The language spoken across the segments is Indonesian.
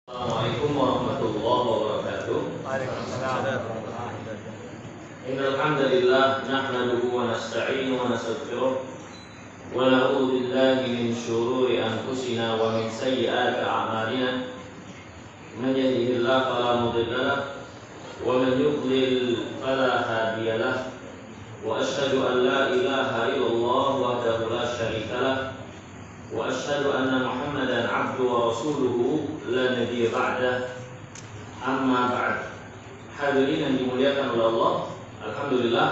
Assalamualaikum warahmatullahi wabarakatuh. Waalaikumsalam. Innal hamdalillah nahmaduhu wa nasta'inuhu wa nastaghfiruh wa na'udzu billahi min shururi anfusina wa min sayyiati a'malina. Man yahdihillahu fala mudilla lahu wa man yudlil fala hadiya lahu. Wa asyhadu an la ilaha illallah wahdahu la syarika lahu wa asyhadu anna Muhammadan 'abduhu wa rasuluhu la nabiyya ba'dah. Amma ba'd. Hadirin yang dimuliakan oleh Allah, alhamdulillah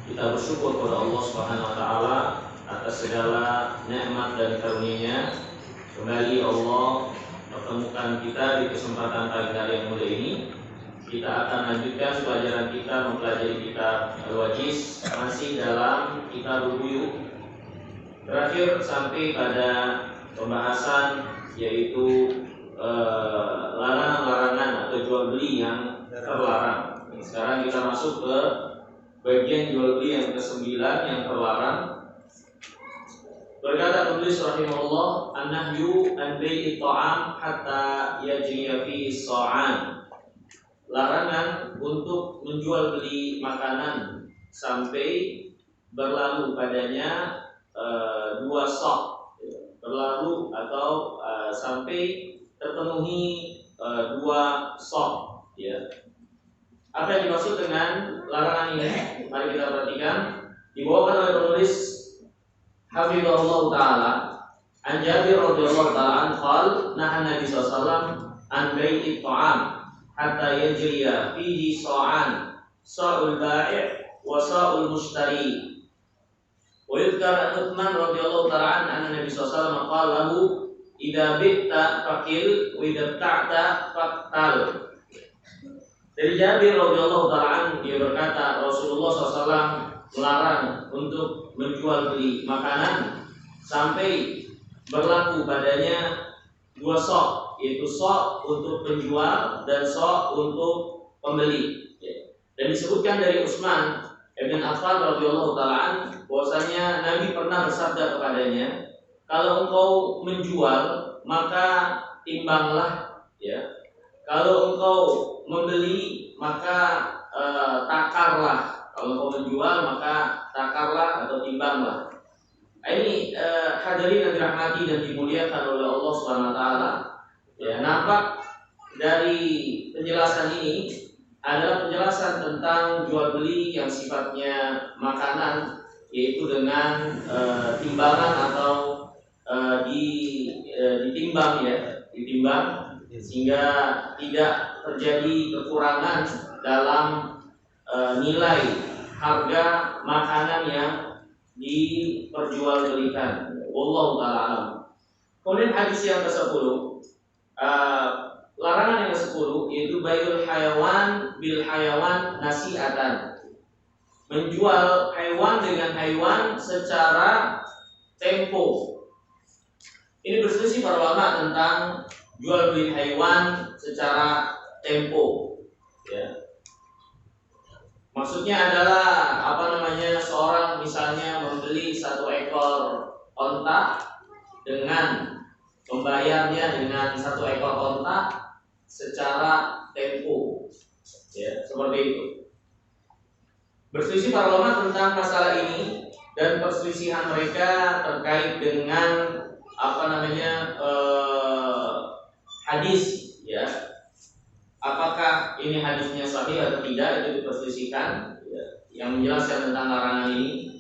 kita bersyukur kepada Allah Subhanahu wa taala atas segala nikmat dan karunia-Nya. Kembali Allah pertemukan kita di kesempatan pagi hari yang mulia ini. Kita akan lanjutkan pelajaran kita mempelajari kitab Al-Wajiz, masih dalam kitab Al-Buyu'ah. Terakhir sampai pada pembahasan yaitu larangan-larangan atau jual beli yang terlarang. Sekarang kita masuk ke bagian jual beli yang ke-9 yang terlarang. Berkata penulis rahimahullah, an-nahyu an bai'i ta'am hatta yajriya fihi sha'an. Larangan untuk menjual beli makanan sampai berlalu padanya dua sok, berlalu atau sampai terpenuhi dua sok, ya. Apa yang dimaksud dengan larangan ini? Mari kita perhatikan. Dibawakan oleh penulis hafizahullah taala, an Jabir radhiyallahu taala an qala nahan Nabi sallallahu alaihi wasallam an bai'i ta'am hatta yajriya fihi sha'an, sha'ul bai' wa sha'ul mushtari. Wa yudhkar Utsman radhiyallahu ta'ala anna Nabi sallallahu alaihi wasallam qala lahu idza bi'ta faqil wa idza ta'ta faqtal. Dari Jabir radhiyallahu ta'ala dia berkata Rasulullah SAW melarang untuk menjual beli makanan sampai berlaku padanya dua sok, yaitu sok untuk penjual dan sok untuk pembeli. Dan disebutkan dari Utsman Ibn Affan radhiyallahu ta'ala bahwasanya Nabi pernah bersabda kepadanya, kalau engkau menjual maka timbanglah, ya. Kalau engkau membeli maka takarlah. Kalau engkau menjual maka takarlah atau timbanglah. Ini hadirin yang dirahmati dan dimuliakan oleh Allah Subhanahu wa taala. Ya, nampak dari penjelasan ini adalah penjelasan tentang jual beli yang sifatnya makanan, yaitu dengan timbangan atau ditimbang, ya, ditimbang sehingga tidak terjadi kekurangan dalam nilai harga makanan yang diperjualbelikan. Wallahu ta'ala alam. Kemudian hadis yang ke-10, larangan yang ke-10 yaitu bai'ul hayawan bil hayawan nasi'atan. Menjual hewan dengan hewan secara tempo. Ini berselisih para ulama tentang jual beli hewan secara tempo, ya. Maksudnya adalah seorang misalnya membeli 1 ekor onta dengan membayarnya dengan 1 ekor onta secara tempo, ya, seperti itu. Berselisih para ulama tentang masalah ini dan perselisihan mereka terkait dengan hadis, ya. Apakah ini hadisnya sahih atau tidak, itu diperselisihkan, ya, yang menjelaskan tentang larangan ini.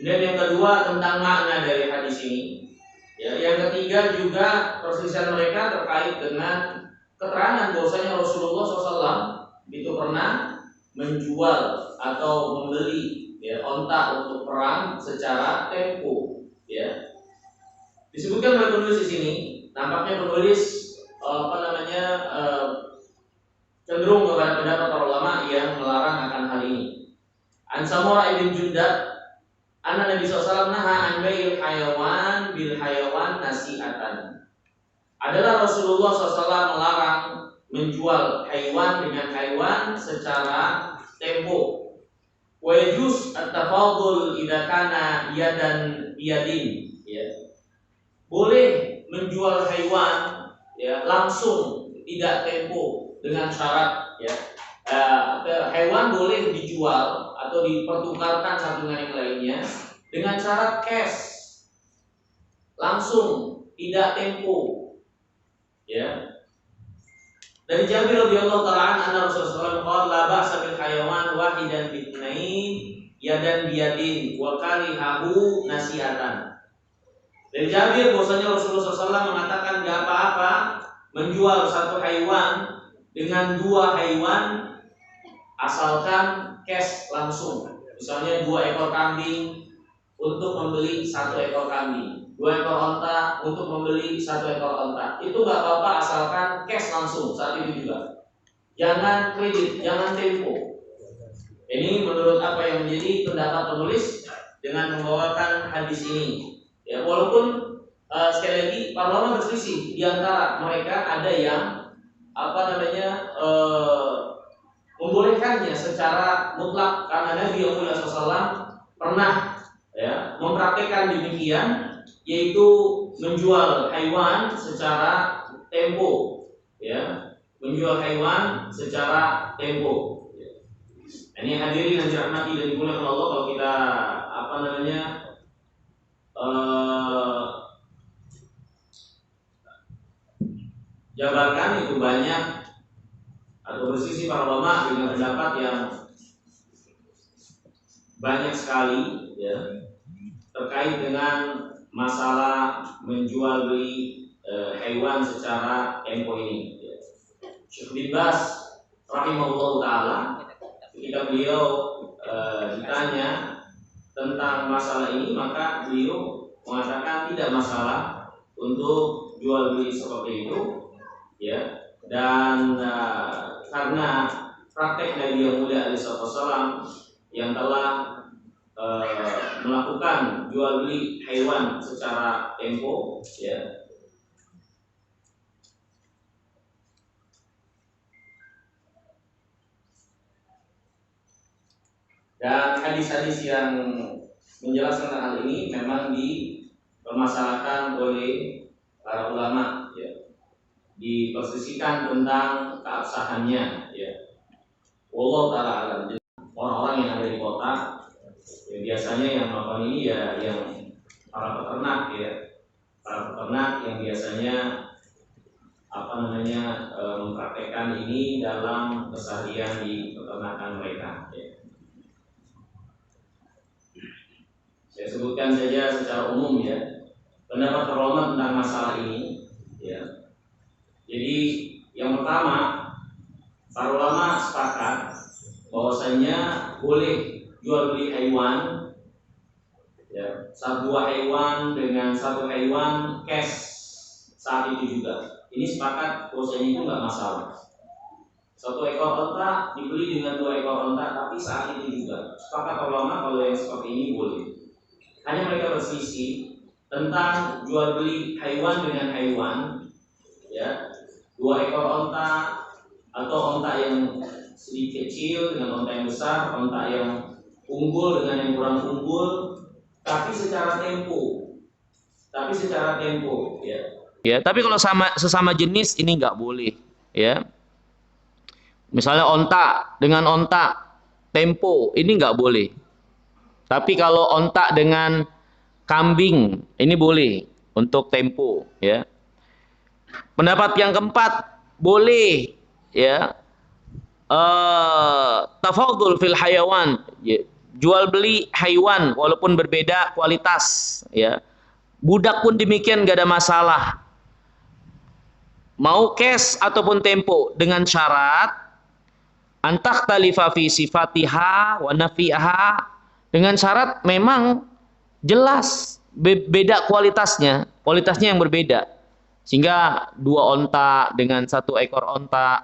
Dan yang kedua tentang makna dari hadis ini, ya. Yang ketiga juga perselisihan mereka terkait dengan keterangan bahwasanya Rasulullah SAW itu pernah menjual atau membeli, ya, onta untuk perang secara tempo, ya. Disebutkan oleh penulis di sini, nampaknya penulis cenderung kepada pendapat para ulama yang melarang akan hal ini. An Samurah ibn Jundab, anna Nabi SAW naha an bai'il hayawan bil hayawan nasi'atan. Adalah Rasulullah SAW melarang menjual hewan dengan hewan secara tempo. Wa yajuz at-tafadul idza kana yadan biyadin, ya. Boleh menjual hewan, ya langsung, tidak tempo, dengan syarat ya hewan boleh dijual atau dipertukarkan satu dengan yang lainnya dengan syarat cash, langsung, tidak tempo. Ya. Dari Jabir radhiyallahu ta'ala anna Rasulullah qala la ba'sa bil hayawan wahidan bitnain yadan biyadin wa kalihahu nasiatan. Dari Jabir bahwasanya Rasulullah SAW mengatakan enggak apa-apa menjual satu hewan dengan dua hewan asalkan cash langsung. Misalnya 2 ekor kambing untuk membeli 1 ekor kambing, 2 ekor onta untuk membeli 1 ekor onta. Itu nggak apa-apa asalkan cash langsung saat itu juga. Jangan kredit, jangan tempo. Ini menurut apa yang menjadi pendapat penulis dengan membawakan hadis ini. Ya, walaupun sekali lagi para ulama berselisih di antara mereka, ada yang membolehkannya secara mutlak karena Nabi Muhammad SAW pernah ya mempraktikkan demikian, yaitu menjual hewan secara tempo, ya menjual hewan secara tempo. Ini hadirin yang dirahmati dan dimuliakan Allah, kalau kita jabarkan itu banyak atau bersisi para ulama dengan pendapat yang banyak sekali ya terkait dengan masalah menjual beli hewan secara tempo ini. Syekh bin Baz rahimahullah taala ketika beliau ditanya tentang masalah ini, maka beliau mengatakan tidak masalah untuk jual beli seperti itu, ya. Dan karena praktek Nabi yang mulia alaihissalam yang telah melakukan jual beli hewan secara tempo, ya. Dan hadis-hadis yang menjelaskan hal ini memang dipermasalahkan oleh para ulama, ya. Dipersisikan tentang keabsahannya, ya. Wallahu ta'ala alam. Orang-orang yang ada di kota, ya, biasanya yang melakukan ini ya yang para peternak, ya. Para peternak yang biasanya mempraktekkan ini dalam keseharian di peternakan mereka, ya. Saya sebutkan saja secara umum, ya, pendapat para ulama tentang masalah ini, ya. Jadi yang pertama, para ulama sepakat bahwasanya boleh jual beli hewan, ya, dua hewan dengan satu hewan cash saat itu juga. Ini sepakat bahwasanya itu nggak masalah. 1 ekor onta dibeli dengan 2 ekor onta, tapi saat itu juga sepakat ulama kalau yang seperti ini boleh. Hanya mereka berselisih tentang jual beli hewan dengan hewan, ya, 2 ekor onta atau onta yang sedikit kecil dengan onta yang besar, onta yang unggul dengan yang kurang unggul, tapi secara tempo, ya. Ya, tapi kalau sesama jenis ini nggak boleh, ya. Misalnya onta dengan onta tempo ini nggak boleh. Tapi kalau onta dengan kambing ini boleh untuk tempo, ya. Pendapat yang keempat, boleh, ya, tafadhul fil hayawan, ya, jual beli hewan walaupun berbeda kualitas, ya. Budak pun demikian, gak ada masalah. Mau cash ataupun tempo, dengan syarat antakhtalifa fi sifatiha wa nafiha, dengan syarat memang jelas beda kualitasnya yang berbeda. Sehingga 2 onta dengan 1 ekor onta,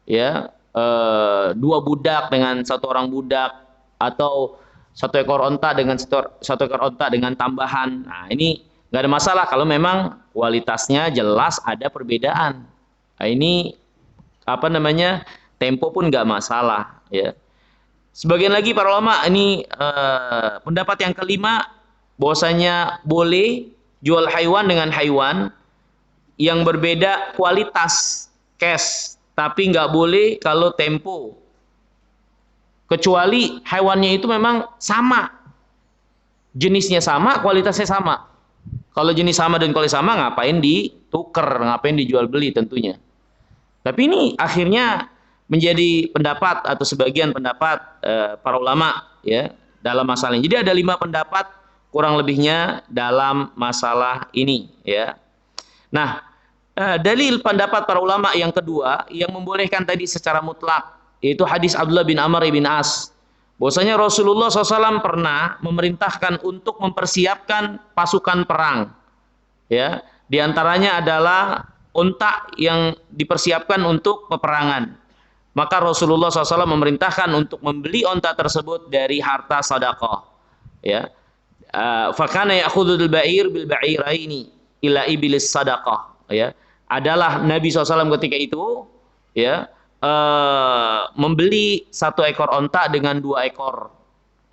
ya, 2 budak dengan 1 orang budak, atau 1 ekor onta dengan 1 ekor onta dengan tambahan. Nah, ini nggak ada masalah kalau memang kualitasnya jelas ada perbedaan. Nah, ini tempo pun nggak masalah, ya. Sebagian lagi para ulama ini pendapat yang kelima, bahwasanya boleh jual hewan dengan hewan yang berbeda kualitas cash, tapi nggak boleh kalau tempo. Kecuali hewannya itu memang sama, jenisnya sama, kualitasnya sama. Kalau jenis sama dan kualitas sama, ngapain ditukar, ngapain dijual beli tentunya. Tapi ini akhirnya menjadi pendapat atau sebagian pendapat para ulama ya dalam masalah ini. Jadi ada 5 pendapat kurang lebihnya dalam masalah ini ya. Nah, dalil pendapat para ulama yang kedua yang membolehkan tadi secara mutlak yaitu hadis Abdullah bin Amr bin As. Bahwasanya Rasulullah SAW pernah memerintahkan untuk mempersiapkan pasukan perang. Ya, di antaranya adalah unta yang dipersiapkan untuk peperangan. Maka Rasulullah SAW memerintahkan untuk membeli unta tersebut dari harta sedekah. Ya, fakana ya'khudul ba'ir bil ba'iraini ila ibilis sadaqah. Ya, adalah Nabi SAW ketika itu ya membeli 1 ekor onta dengan 2 ekor.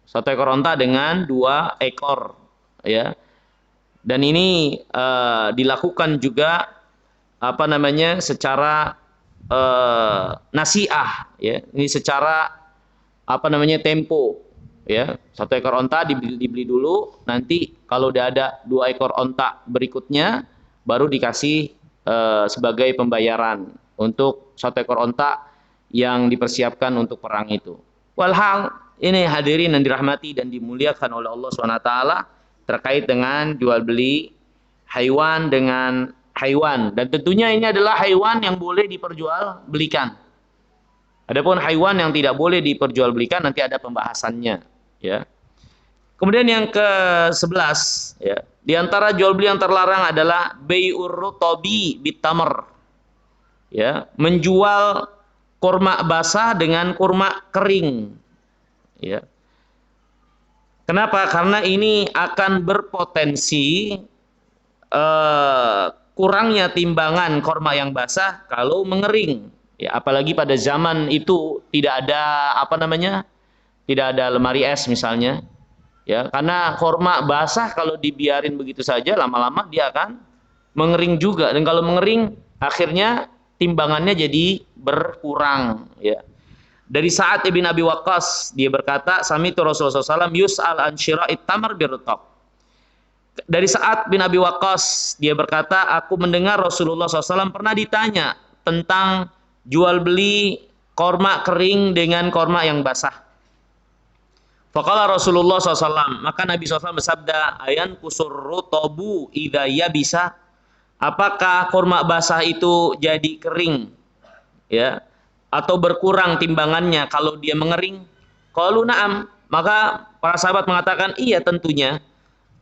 1 ekor onta dengan 2 ekor ya. Dan ini dilakukan juga apa namanya secara nasiah ya. Ini secara apa namanya tempo ya. 1 ekor onta dibeli dulu, nanti kalau udah ada 2 ekor onta berikutnya baru dikasih sebagai pembayaran untuk 1 ekor onta yang dipersiapkan untuk perang itu. Walhal ini hadirin yang dirahmati dan dimuliakan oleh Allah SWT terkait dengan jual beli hewan dengan hewan, dan tentunya ini adalah hewan yang boleh diperjualbelikan. Adapun hewan yang tidak boleh diperjualbelikan nanti ada pembahasannya ya. Kemudian yang ke-11 ya, di antara jual beli yang terlarang adalah bai'ur rutabi bitamr. Ya, menjual kurma basah dengan kurma kering. Ya. Kenapa? Karena ini akan berpotensi kurangnya timbangan kurma yang basah kalau mengering. Ya, apalagi pada zaman itu tidak ada apa namanya? Tidak ada lemari es misalnya. Ya, karena kurma basah kalau dibiarin begitu saja lama-lama dia akan mengering juga, dan kalau mengering akhirnya timbangannya jadi berkurang ya. Dari Sa'ad ibn Abi Waqqas dia berkata, sami'tu Rasulullah SAW yus'al an syira'it tamar birrutab. Dari Sa'ad bin Abi Waqqas dia berkata, aku mendengar Rasulullah SAW pernah ditanya tentang jual beli korma kering dengan korma yang basah. Faqala Rasulullah SAW, maka Nabi SAW bersabda, ayan kusurru tobu idaya bisa, apakah kurma basah itu jadi kering ya atau berkurang timbangannya kalau dia mengering? Qalu na'am, maka para sahabat mengatakan iya tentunya.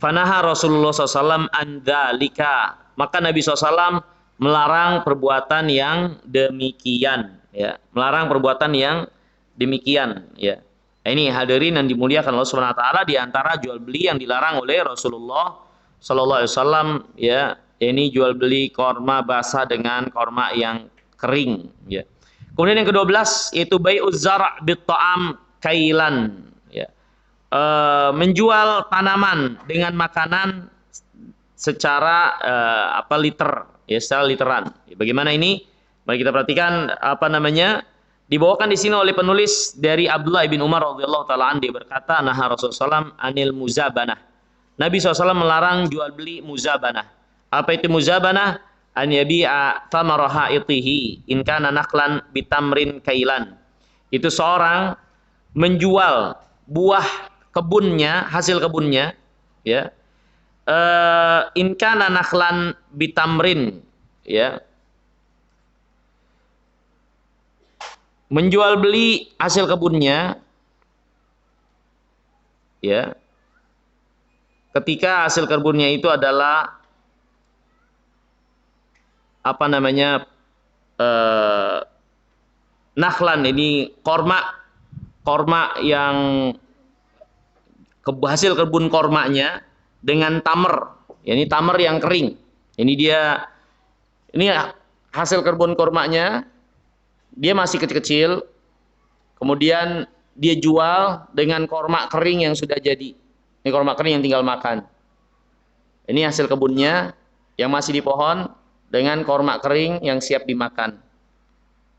Fanaha Rasulullah SAW an dzalika, maka Nabi SAW melarang perbuatan yang demikian ya, melarang perbuatan yang demikian ya. Ini hadirin yang dimuliakan Allah Subhanahu wa taala, di antara jual beli yang dilarang oleh Rasulullah sallallahu alaihi wasallam ya, ini jual beli korma basah dengan korma yang kering ya. Kemudian yang ke-12 yaitu bai'uz zar' bit ta'am kailan ya. Menjual tanaman dengan makanan secara apa liter ya, secara literan. Bagaimana ini? Mari kita perhatikan apa namanya? Dibawakan di sini oleh penulis dari Abdullah bin Umar radhiyallahu taala anhu, dia berkata, nah Rasulullah SAW anil muzabanah. Nabi SAW melarang jual beli muzabanah. Apa itu muzabanah? An yabi'a thamara ha'itihi in kana naklan bitamrin kailan. Itu seorang menjual buah kebunnya, hasil kebunnya ya. In kana naklan bitamrin ya. Menjual beli hasil kebunnya ya, ketika hasil kebunnya itu adalah apa namanya nakhlan, ini korma yang hasil kebun kormanya dengan tamer ya, ini tamer yang kering, ini hasil kebun kormanya, dia masih kecil-kecil, kemudian dia jual dengan korma kering yang sudah jadi. Ini korma kering yang tinggal makan. Ini hasil kebunnya yang masih di pohon, dengan korma kering yang siap dimakan.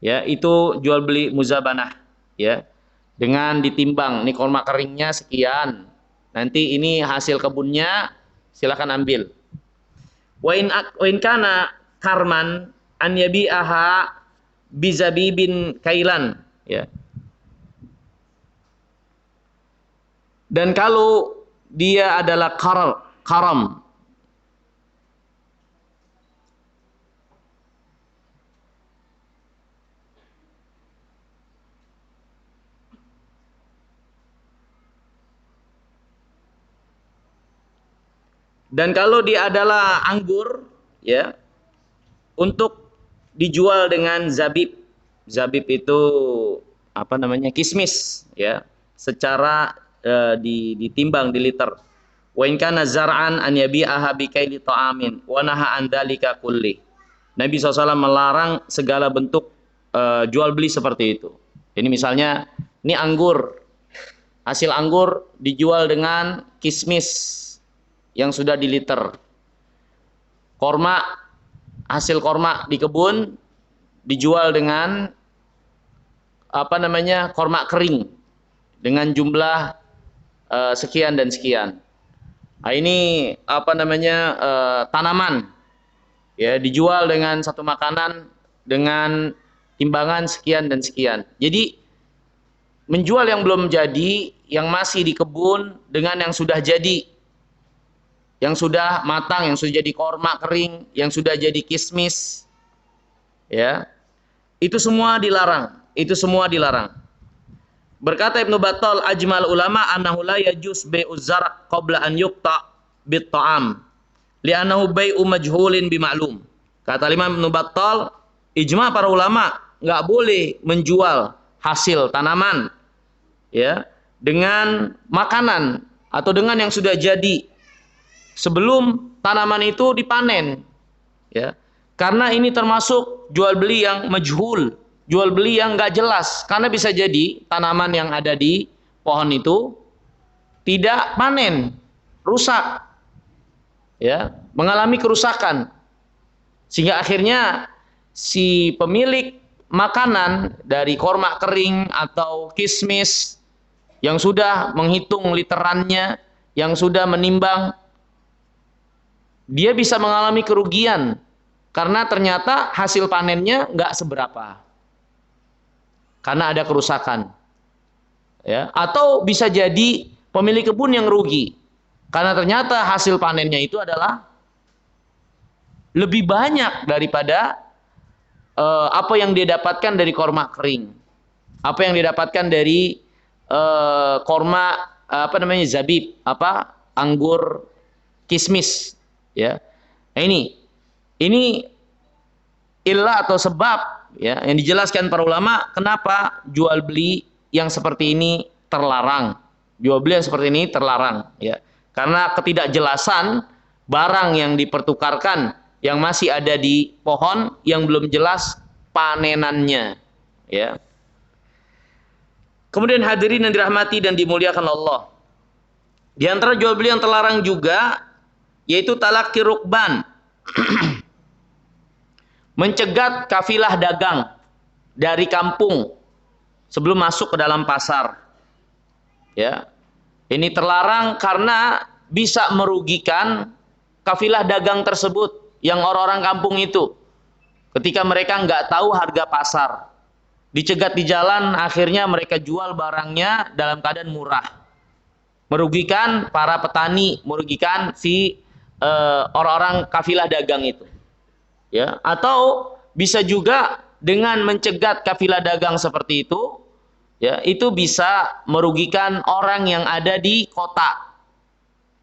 Ya, itu jual beli muzabanah, ya. Dengan ditimbang, nih korma keringnya sekian. Nanti ini hasil kebunnya, silakan ambil. Wa in kana karman an yabi'aha bizabibin kailan, ya. Dan kalau dia adalah karam, dan kalau dia adalah anggur, ya, untuk dijual dengan zabib. Zabib itu apa namanya? Kismis, ya. Secara ditimbang di liter. Wa in kana zar'an an yabi'aha bi kaili ta'amin wa naha an dzalika kulli. Nabi SAW melarang segala bentuk jual beli seperti itu. Ini misalnya, ini anggur. Hasil anggur dijual dengan kismis yang sudah di liter. Korma, hasil korma di kebun dijual dengan apa namanya? Korma kering dengan jumlah sekian dan sekian. Nah, ini apa namanya? Tanaman, ya, dijual dengan satu makanan dengan timbangan sekian dan sekian. Jadi menjual yang belum jadi, yang masih di kebun dengan yang sudah jadi, yang sudah matang, yang sudah jadi korma kering, yang sudah jadi kismis, ya, itu semua dilarang. Itu semua dilarang. Berkata Ibnu Battal, ajmal ulama annahu la yajuz bai'uz zar' qabla an yuqta bit ta'am li'annahu bai'u majhulin bima'lum. Kata Imam Ibnu Battal, ijma para ulama nggak boleh menjual hasil tanaman, ya, dengan makanan atau dengan yang sudah jadi sebelum tanaman itu dipanen, ya, karena ini termasuk jual beli yang majhul, jual beli yang nggak jelas, karena bisa jadi tanaman yang ada di pohon itu tidak panen, rusak, ya, mengalami kerusakan, sehingga akhirnya si pemilik makanan dari korma kering atau kismis yang sudah menghitung literannya, yang sudah menimbang, dia bisa mengalami kerugian karena ternyata hasil panennya nggak seberapa karena ada kerusakan, ya. Atau bisa jadi pemilik kebun yang rugi karena ternyata hasil panennya itu adalah lebih banyak daripada apa yang dia dapatkan dari korma kering, apa yang didapatkan dari korma apa namanya, zabib, apa, anggur kismis, ya. Nah, ini illah atau sebab, ya, yang dijelaskan para ulama kenapa jual beli yang seperti ini terlarang. Jual beli yang seperti ini terlarang, ya. Karena ketidakjelasan barang yang dipertukarkan yang masih ada di pohon yang belum jelas panenannya, ya. Kemudian hadirin yang dirahmati dan dimuliakan Allah, di antara jual beli yang terlarang juga yaitu talaqi rukban, mencegat kafilah dagang dari kampung sebelum masuk ke dalam pasar, ya. Ini terlarang karena bisa merugikan kafilah dagang tersebut, yang orang-orang kampung itu, ketika mereka nggak tahu harga pasar, dicegat di jalan, akhirnya mereka jual barangnya dalam keadaan murah, merugikan para petani, merugikan si orang-orang kafilah dagang itu, ya. Atau bisa juga dengan mencegat kafilah dagang seperti itu, ya, itu bisa merugikan orang yang ada di kota,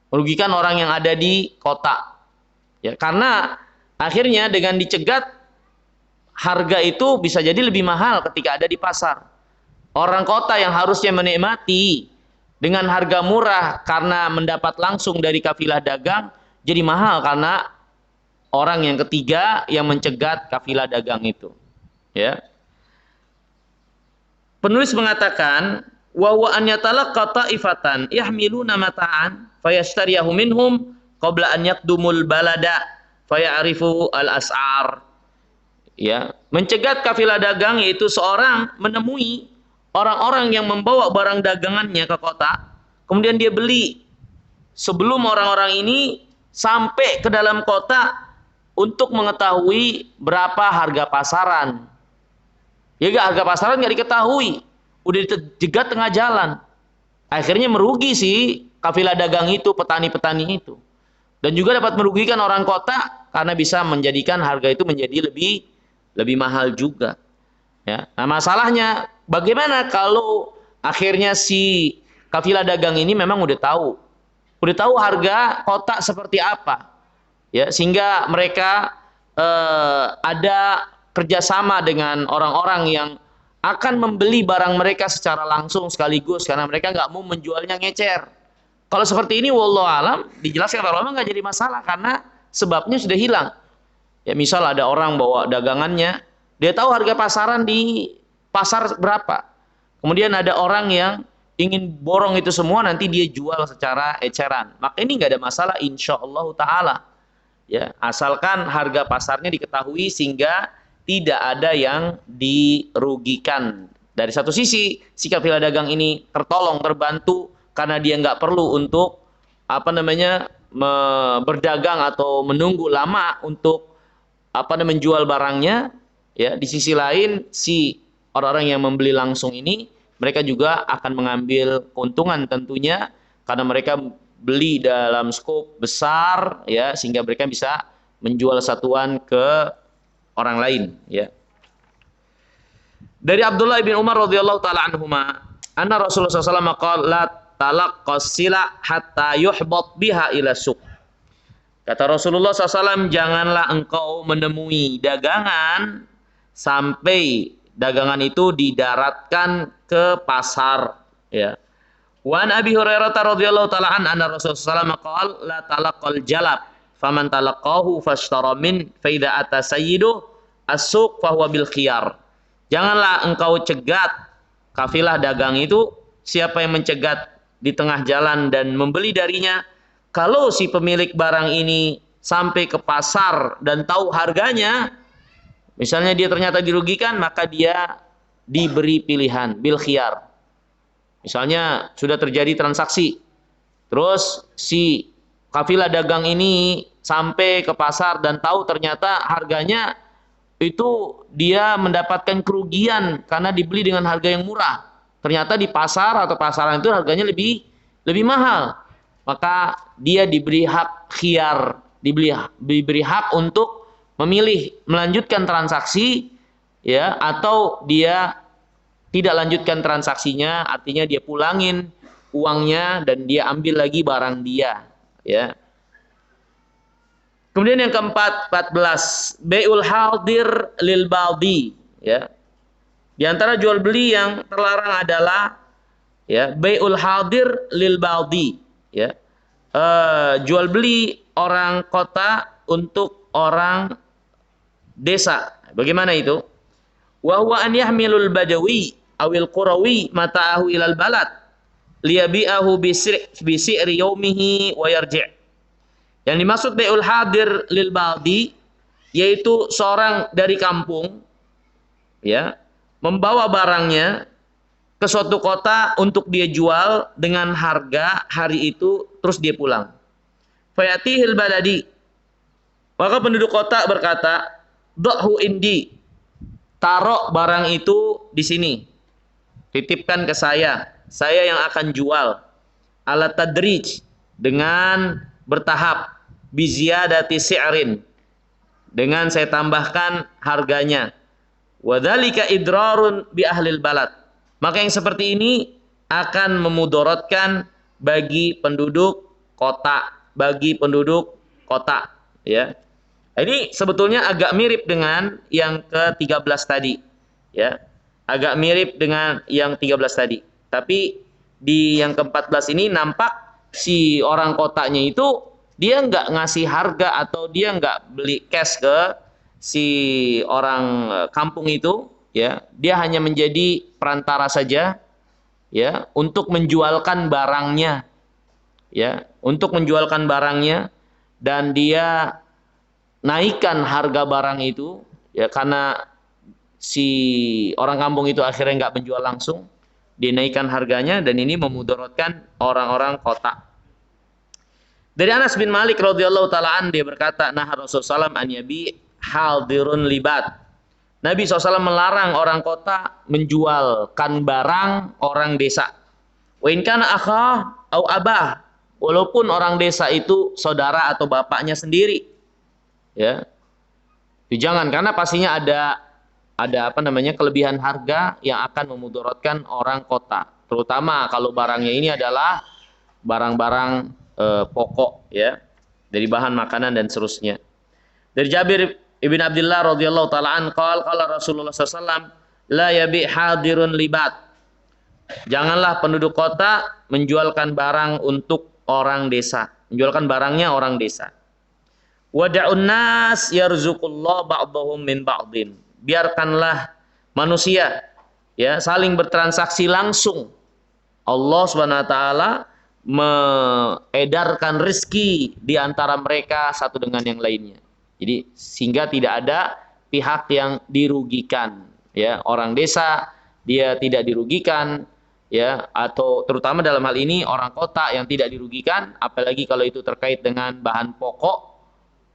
merugikan orang yang ada di kota, ya, karena akhirnya dengan dicegat harga itu bisa jadi lebih mahal ketika ada di pasar. Orang kota yang harusnya menikmati dengan harga murah karena mendapat langsung dari kafilah dagang, jadi mahal karena orang yang ketiga yang mencegat kafilah dagang itu, ya. Penulis mengatakan, wa an yatalaqqa ta'ifatan yahmiluna mata'an fayashtariyahu minhum qabla an yaqdumul balada faya'rifu al-as'ar. Ya, mencegat kafilah dagang yaitu seorang menemui orang-orang yang membawa barang dagangannya ke kota, kemudian dia beli sebelum orang-orang ini sampai ke dalam kota untuk mengetahui berapa harga pasaran. Ya gak, harga pasaran nggak diketahui, udah dijegat tengah jalan. Akhirnya merugi sih kafilah dagang itu, petani-petani itu. Dan juga dapat merugikan orang kota karena bisa menjadikan harga itu menjadi lebih mahal juga. Ya. Nah, masalahnya bagaimana kalau akhirnya si kafilah dagang ini memang udah tahu harga kota seperti apa, ya, sehingga mereka ada kerjasama dengan orang-orang yang akan membeli barang mereka secara langsung sekaligus karena mereka nggak mau menjualnya ngecer. Kalau seperti ini, wallahu alam, dijelaskan para ulama nggak jadi masalah karena sebabnya sudah hilang. Ya, misal ada orang bawa dagangannya, dia tahu harga pasaran di pasar berapa. Kemudian ada orang yang ingin borong itu semua, nanti dia jual secara eceran. Maka ini nggak ada masalah, insya Allah Ta'ala. Ya, asalkan harga pasarnya diketahui sehingga tidak ada yang dirugikan. Dari satu sisi, si kafilah dagang ini tertolong, terbantu karena dia nggak perlu untuk berdagang atau menunggu lama untuk menjual barangnya. Ya, di sisi lain si orang-orang yang membeli langsung ini mereka juga akan mengambil keuntungan tentunya karena mereka beli dalam skop besar, ya, sehingga mereka bisa menjual satuan ke orang lain, ya. Dari Abdullah bin Umar radhiyallahu taala anhuma, anna Rasulullah sallallahu alaihi wasallam qala la talaqqas sila hatta yuhbat biha ila suq. Kata Rasulullah SAW, janganlah engkau menemui dagangan sampai dagangan itu didaratkan ke pasar, ya. Wa an Abi Hurairah radhiyallahu taala anna Rasulullah sallallahu alaihi wasallam qala la talaqal jalab faman talaqahu fashtara min fa idza ata sayyidu as-suq fa huwa bil khiyar. Janganlah engkau cegat kafilah dagang itu, siapa yang mencegat di tengah jalan dan membeli darinya, kalau si pemilik barang ini sampai ke pasar dan tahu harganya, misalnya dia ternyata dirugikan, maka dia diberi pilihan bil khiyar. Misalnya sudah terjadi transaksi, terus si kafilah dagang ini sampai ke pasar dan tahu ternyata harganya itu dia mendapatkan kerugian karena dibeli dengan harga yang murah. Ternyata di pasar atau pasaran itu harganya lebih mahal. Maka dia diberi hak khiyar, diberi hak untuk memilih melanjutkan transaksi, ya, atau dia tidak lanjutkan transaksinya, artinya dia pulangin uangnya dan dia ambil lagi barang dia, ya. Kemudian yang keempat, 14, bai'ul hadir lil baldi, ya. Di antara jual beli yang terlarang adalah, ya, bai'ul hadir lil baldi, ya. Jual beli orang kota untuk orang desa. Bagaimana itu? Wa huwa an yahmilul badawi awil qurawi mata'ahu ilal balad liyabi'ahu bi si'ri yaumihi wa yarji'. Yang dimaksud bai'ul hadir lil baldi yaitu seorang dari kampung, ya, membawa barangnya ke suatu kota untuk dia jual dengan harga hari itu, terus dia pulang. Fayatihil baladi, maka penduduk kota berkata, "Dhahu indi." Taruh barang itu di sini. Titipkan ke saya yang akan jual. Ala tadrij, dengan bertahap. Biziyadati si'rin, dengan saya tambahkan harganya. Wadzalika idrarun bi ahlil balad. Maka yang seperti ini akan memudaratkan bagi penduduk kota, ya. Ini sebetulnya agak mirip dengan yang ke-13 tadi, ya. Agak mirip dengan yang 13 tadi. Tapi di yang ke-14 ini nampak si orang kotanya itu dia nggak ngasih harga atau dia nggak beli cash ke si orang kampung itu, ya. Dia hanya menjadi perantara saja, ya, untuk menjualkan barangnya, ya, dan dia naikkan harga barang itu, ya, karena si orang kampung itu akhirnya nggak menjual langsung, dinaikkan harganya, dan ini memudaratkan orang-orang kota. Dari Anas bin Malik radhiyallahu taala an, dia berkata, nah Rasulullah SAW an yabi hadirun libat. Nabi SAW melarang orang kota menjualkan barang orang desa. Wa in kana akhah au abah, walaupun orang desa itu saudara atau bapaknya sendiri. Ya. Jangan, karena pastinya ada apa namanya, kelebihan harga yang akan memudaratkan orang kota. Terutama kalau barangnya ini adalah barang-barang pokok, ya, dari bahan makanan dan seterusnya. Dari Jabir ibn Abdullah radhiyallahu taala an qala Rasulullah SAW la yabi hadirun libat. Janganlah penduduk kota menjualkan barang untuk orang desa, menjualkan barangnya orang desa. Wada'un nas yarzuqullah ba'dahum min ba'din. Biarkanlah manusia, ya, saling bertransaksi langsung. Allah Subhanahu wa taala mengedarkan rezeki di antara mereka satu dengan yang lainnya. Jadi sehingga tidak ada pihak yang dirugikan, ya. Orang desa dia tidak dirugikan, ya, atau terutama dalam hal ini orang kota yang tidak dirugikan, apalagi kalau itu terkait dengan bahan pokok,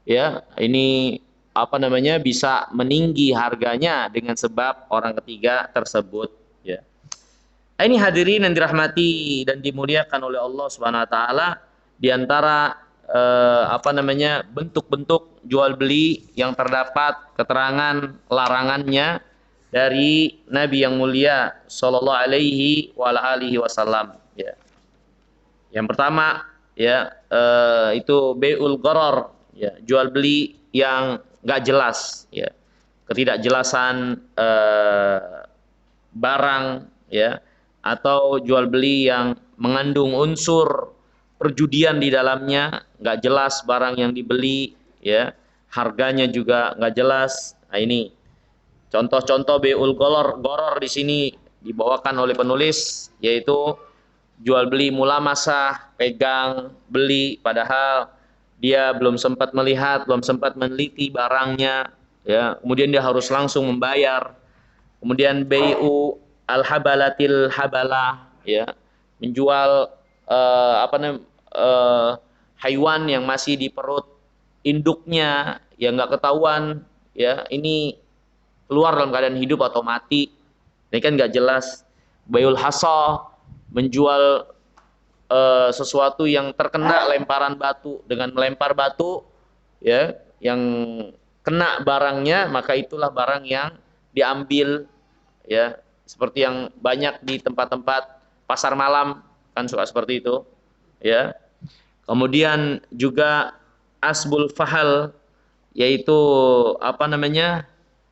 ya. Ini apa namanya, bisa meninggi harganya dengan sebab orang ketiga tersebut, ya. Ini hadirin yang dirahmati dan dimuliakan oleh Allah Subhanahu wa taala, di antara apa namanya, bentuk-bentuk jual beli yang terdapat keterangan larangannya dari Nabi yang mulia sallallahu alaihi wa alihi wasallam, ya. Yang pertama, ya, itu bai'ul gharar, ya, jual beli yang enggak jelas, ya. Ketidakjelasan barang, ya, atau jual beli yang mengandung unsur perjudian di dalamnya, nggak jelas barang yang dibeli, ya, harganya juga nggak jelas. Nah, ini contoh-contoh beul goror di sini dibawakan oleh penulis, yaitu jual beli mulamasah, pegang beli, padahal dia belum sempat melihat, belum sempat meneliti barangnya, ya, kemudian dia harus langsung membayar. Kemudian bai'u al-habalatil habalah, ya, menjual apa namanya, haiwan yang masih di perut induknya, yang nggak ketahuan, ya, ini keluar dalam keadaan hidup atau mati, ini kan nggak jelas. Bai'ul hasa, menjual sesuatu yang terkena lemparan batu, dengan melempar batu, ya, yang kena barangnya, maka itulah barang yang diambil, ya. Seperti yang banyak di tempat-tempat pasar malam, kan suka seperti itu, ya. Kemudian juga asbul fahal, yaitu apa namanya,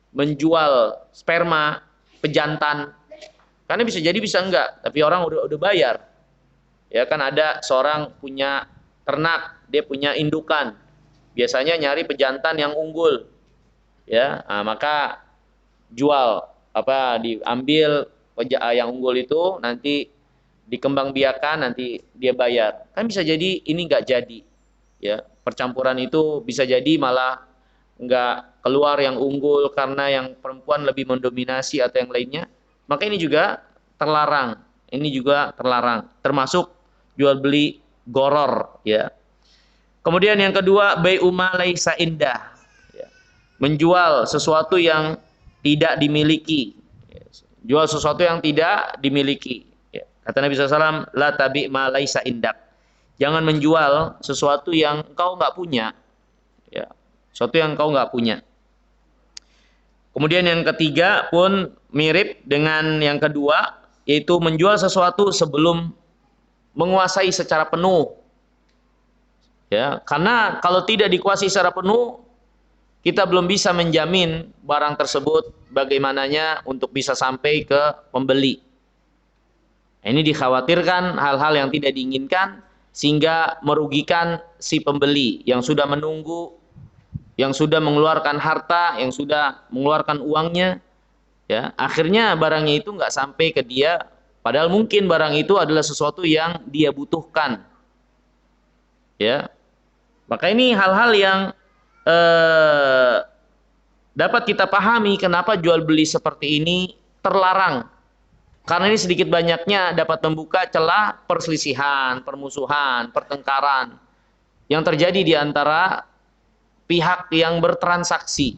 menjual sperma pejantan. Karena bisa jadi bisa enggak, tapi orang udah bayar. Ya kan, ada seorang punya ternak, dia punya indukan. Biasanya nyari pejantan yang unggul. Ya, nah, maka jual, apa, diambil yang unggul itu, nanti dikembangbiakan, nanti dia bayar. Kan bisa jadi ini nggak jadi, ya, percampuran itu bisa jadi malah nggak keluar yang unggul karena yang perempuan lebih mendominasi atau yang lainnya. Maka ini juga terlarang, termasuk jual beli goror, ya. Kemudian yang kedua, bai'u ma laisa indah, ya, menjual sesuatu yang tidak dimiliki, jual sesuatu yang tidak dimiliki, ya. Kata Nabi SAW, la tabi' ma laisa indak, jangan menjual sesuatu yang engkau nggak punya, ya, sesuatu yang engkau nggak punya. Kemudian yang ketiga pun mirip dengan yang kedua, yaitu menjual sesuatu sebelum menguasai secara penuh, ya. Karena kalau tidak dikuasai secara penuh, kita belum bisa menjamin barang tersebut bagaimananya untuk bisa sampai ke pembeli. Ini dikhawatirkan hal-hal yang tidak diinginkan sehingga merugikan si pembeli yang sudah menunggu, yang sudah mengeluarkan harta, yang sudah mengeluarkan uangnya, ya. Akhirnya barangnya itu nggak sampai ke dia, padahal mungkin barang itu adalah sesuatu yang dia butuhkan, ya. Maka ini hal-hal yang eh, dapat kita pahami kenapa jual beli seperti ini terlarang. Karena ini sedikit banyaknya dapat membuka celah perselisihan, permusuhan, pertengkaran yang terjadi di antara pihak yang bertransaksi.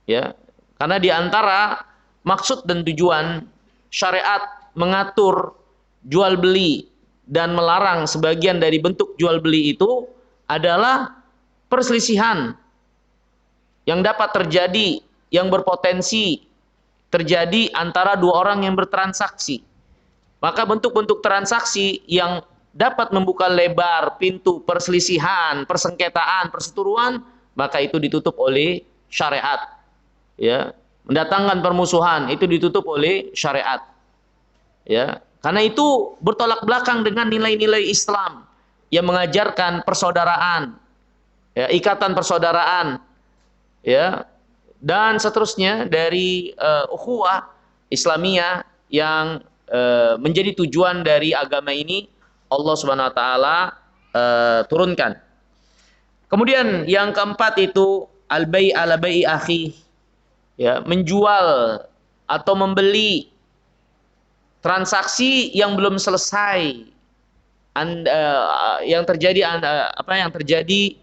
Ya. Karena di antara maksud dan tujuan syariat mengatur jual beli dan melarang sebagian dari bentuk jual beli itu adalah perselisihan yang dapat terjadi, yang berpotensi terjadi antara dua orang yang bertransaksi. Maka bentuk-bentuk transaksi yang dapat membuka lebar pintu perselisihan, persengketaan, perseteruan, maka itu ditutup oleh syariat. Ya, mendatangkan permusuhan itu ditutup oleh syariat. Ya, karena itu bertolak belakang dengan nilai-nilai Islam yang mengajarkan persaudaraan, ya, ikatan persaudaraan, ya, dan seterusnya dari ukhuwah Islamiyah yang menjadi tujuan dari agama ini Allah Subhanahu wa taala turunkan. Kemudian yang keempat itu al-bai' ala bai'i akhi, ya, menjual atau membeli transaksi yang belum selesai, yang terjadi yang terjadi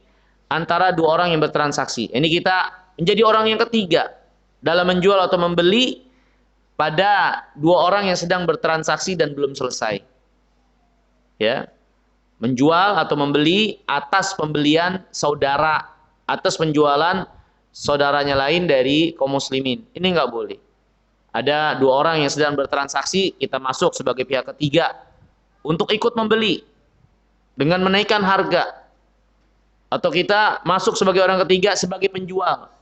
antara dua orang yang bertransaksi. Ini kita menjadi orang yang ketiga dalam menjual atau membeli pada dua orang yang sedang bertransaksi dan belum selesai. Ya. Menjual atau membeli atas pembelian saudara, atas penjualan saudaranya lain dari kaum muslimin. Ini nggak boleh. Ada dua orang yang sedang bertransaksi, kita masuk sebagai pihak ketiga untuk ikut membeli dengan menaikkan harga. Atau kita masuk sebagai orang ketiga sebagai penjual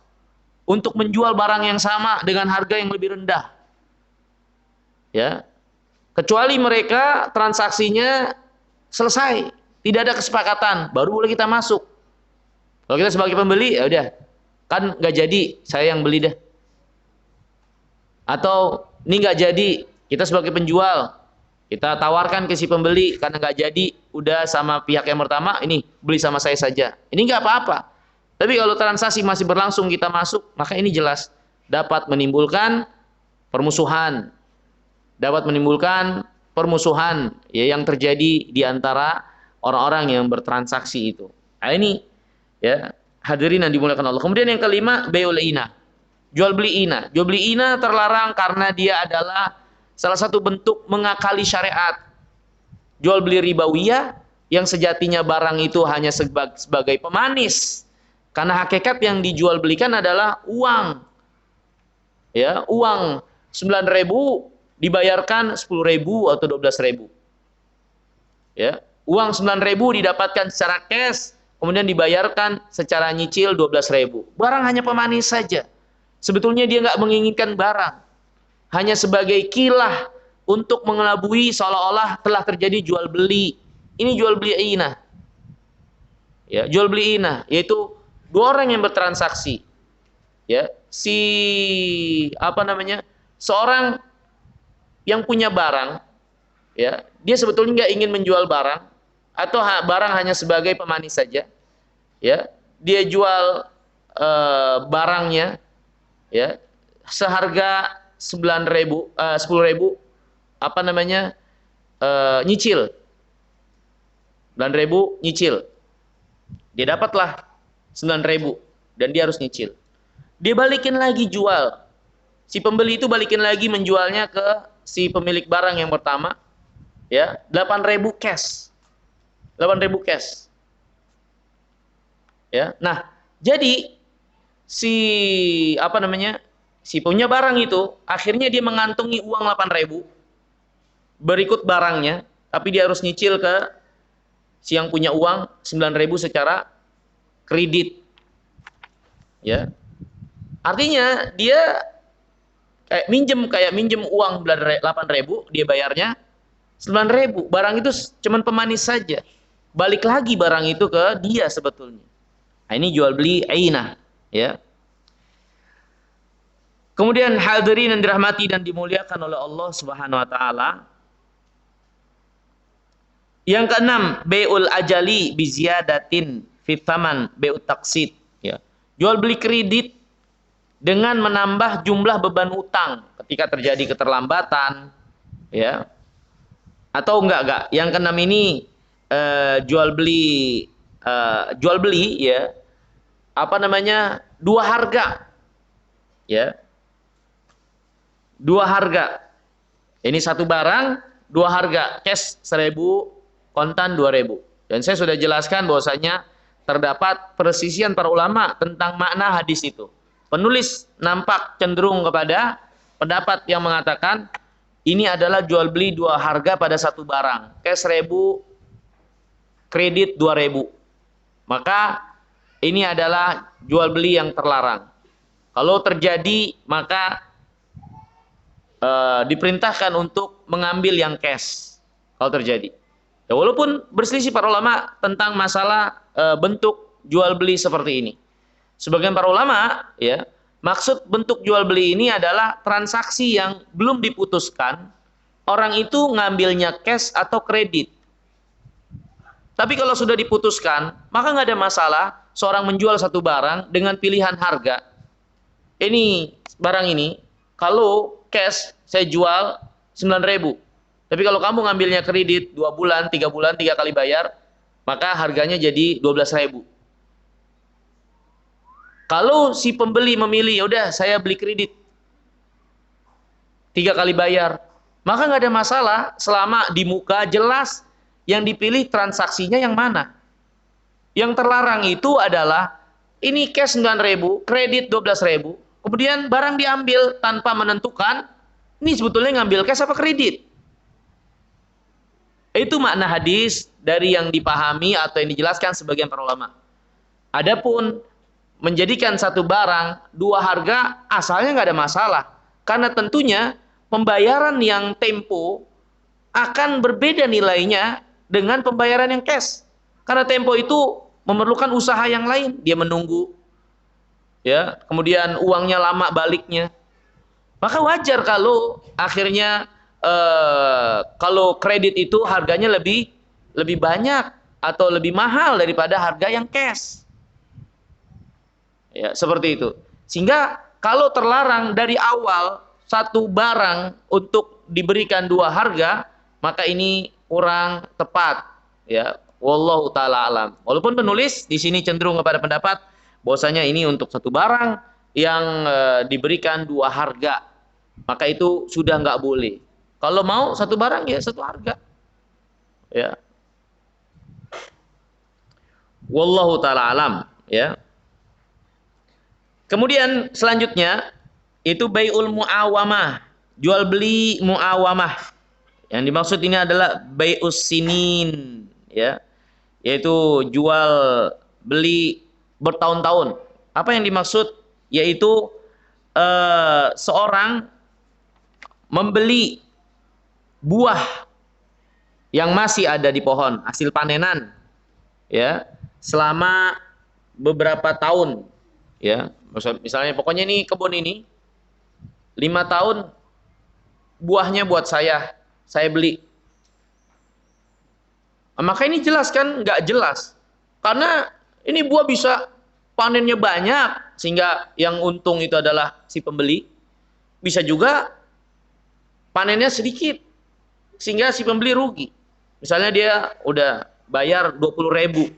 untuk menjual barang yang sama dengan harga yang lebih rendah. Ya. Kecuali mereka transaksinya selesai, tidak ada kesepakatan, baru boleh kita masuk. Kalau kita sebagai pembeli, ya udah, kan nggak jadi, saya yang beli deh. Atau ini nggak jadi, kita sebagai penjual, kita tawarkan ke si pembeli, karena nggak jadi, udah sama pihak yang pertama, ini beli sama saya saja. Ini nggak apa-apa. Tapi kalau transaksi masih berlangsung kita masuk, maka ini jelas dapat menimbulkan permusuhan, ya, yang terjadi di antara orang-orang yang bertransaksi itu. Nah, ini ya hadirin yang dimuliakan Allah. Kemudian yang kelima, bai'ul ina. Jual beli ina. Jual beli ina terlarang karena dia adalah salah satu bentuk mengakali syariat. Jual beli ribawiyah yang sejatinya barang itu hanya sebagai pemanis. Karena hakikat yang dijual belikan adalah uang. Ya, uang 9.000 dibayarkan 10.000 atau 12.000. Ya, uang 9.000 didapatkan secara cash, kemudian dibayarkan secara nyicil 12.000. Barang hanya pemanis saja. Sebetulnya dia nggak menginginkan barang, hanya sebagai kilah untuk mengelabui seolah-olah telah terjadi jual beli. Ini jual beli inah. Ya, jual beli inah, yaitu dua orang yang bertransaksi. Ya, seorang yang punya barang, ya, dia sebetulnya nggak ingin menjual barang atau barang hanya sebagai pemanis saja. Ya, dia jual barangnya, ya, seharga 10.000 nyicil. 9.000 nyicil. Dia dapatlah 9.000 dan dia harus nyicil. Dia balikin lagi jual. Si pembeli itu balikin lagi menjualnya ke si pemilik barang yang pertama, ya, 8.000 cash. 8.000 cash. Ya. Nah, jadi si punya barang itu akhirnya dia mengantongi uang 8.000 berikut barangnya, tapi dia harus nyicil ke si yang punya uang 9.000 secara kredit. Ya. Artinya dia kayak minjem uang 8.000, dia bayarnya 9.000. Barang itu cuman pemanis saja. Balik lagi barang itu ke dia sebetulnya. Nah, ini jual beli ainah, ya. Kemudian hadirin yang dirahmati dan dimuliakan oleh Allah Subhanahu wa taala. Yang keenam, bai'ul ajali bi ziyadatin fi tsaman, bai'ut taqsid, Ya. Jual beli kredit dengan menambah jumlah beban utang ketika terjadi keterlambatan, ya. Atau enggak. Yang keenam ini jual beli ya, apa namanya? Dua harga. Ya. Dua harga. Ini satu barang, dua harga. Cash 1.000, kontan 2.000. Dan saya sudah jelaskan bahwasanya terdapat persisian para ulama tentang makna hadis itu. Penulis nampak cenderung kepada pendapat yang mengatakan ini adalah jual beli dua harga pada satu barang. Cash 1.000, kredit 2.000. Maka ini adalah jual beli yang terlarang. Kalau terjadi maka diperintahkan untuk mengambil yang cash kalau terjadi. Ya, walaupun berselisih para ulama tentang masalah bentuk jual beli seperti ini. Sebagian para ulama ya, maksud bentuk jual beli ini adalah transaksi yang belum diputuskan, orang itu ngambilnya cash atau kredit. Tapi kalau sudah diputuskan, maka nggak ada masalah seorang menjual satu barang dengan pilihan harga. Ini barang ini kalau cash saya jual 9.000. Tapi kalau kamu ngambilnya kredit 2 bulan, 3 bulan, 3 kali bayar, maka harganya jadi 12.000. Kalau si pembeli memilih, ya udah saya beli kredit 3 kali bayar, maka nggak ada masalah selama di muka jelas yang dipilih transaksinya yang mana. Yang terlarang itu adalah ini cash 9.000, kredit 12.000, kemudian barang diambil tanpa menentukan ini sebetulnya ngambil cash apa kredit. Itu makna hadis dari yang dipahami atau yang dijelaskan sebagian para ulama. Adapun menjadikan satu barang dua harga asalnya nggak ada masalah, karena tentunya pembayaran yang tempo akan berbeda nilainya dengan pembayaran yang cash. Karena tempo itu memerlukan usaha yang lain, dia menunggu, ya, kemudian uangnya lama baliknya. Maka wajar kalau akhirnya kalau kredit itu harganya lebih banyak atau lebih mahal daripada harga yang cash. Ya, seperti itu. Sehingga kalau terlarang dari awal satu barang untuk diberikan dua harga, maka ini kurang tepat. Ya, wallahu taala alam. Walaupun penulis di sini cenderung kepada pendapat bahwasanya ini untuk satu barang yang diberikan dua harga, maka itu sudah nggak boleh. Kalau mau satu barang ya satu harga. Ya. Wallahu taala alam, ya. Kemudian selanjutnya itu bai'ul muawamah, jual beli muawamah. Yang dimaksud ini adalah bai'us sinin, ya. Yaitu jual beli bertahun-tahun. Apa yang dimaksud? Yaitu seorang membeli buah yang masih ada di pohon, hasil panenan, ya, selama beberapa tahun, ya. Misalnya pokoknya ini kebun ini 5 tahun buahnya buat saya beli. Maka ini jelas kan? Nggak jelas, karena ini buah bisa panennya banyak sehingga yang untung itu adalah si pembeli, bisa juga panennya sedikit sehingga si pembeli rugi. Misalnya dia udah bayar 20.000,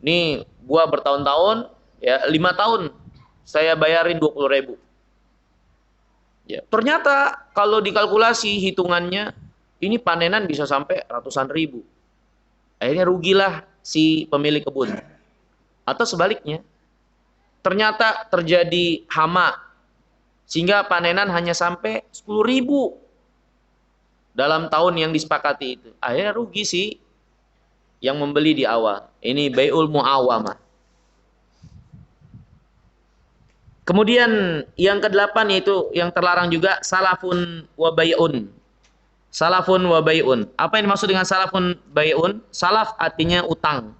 ini buah bertahun-tahun, ya 5 tahun saya bayarin 20.000. Ya, ternyata kalau dikalkulasi hitungannya ini panenan bisa sampai ratusan ribu. Akhirnya rugilah si pemilik kebun. Atau sebaliknya, ternyata terjadi hama sehingga panenan hanya sampai 10.000 dalam tahun yang disepakati itu. Akhirnya rugi sih yang membeli di awal. Ini bai'ul muawamah. Kemudian yang ke-8 yaitu yang terlarang juga salafun wa bai'un. Salafun wa bai'un. Apa yang dimaksud dengan salafun bai'un? Salaf artinya utang.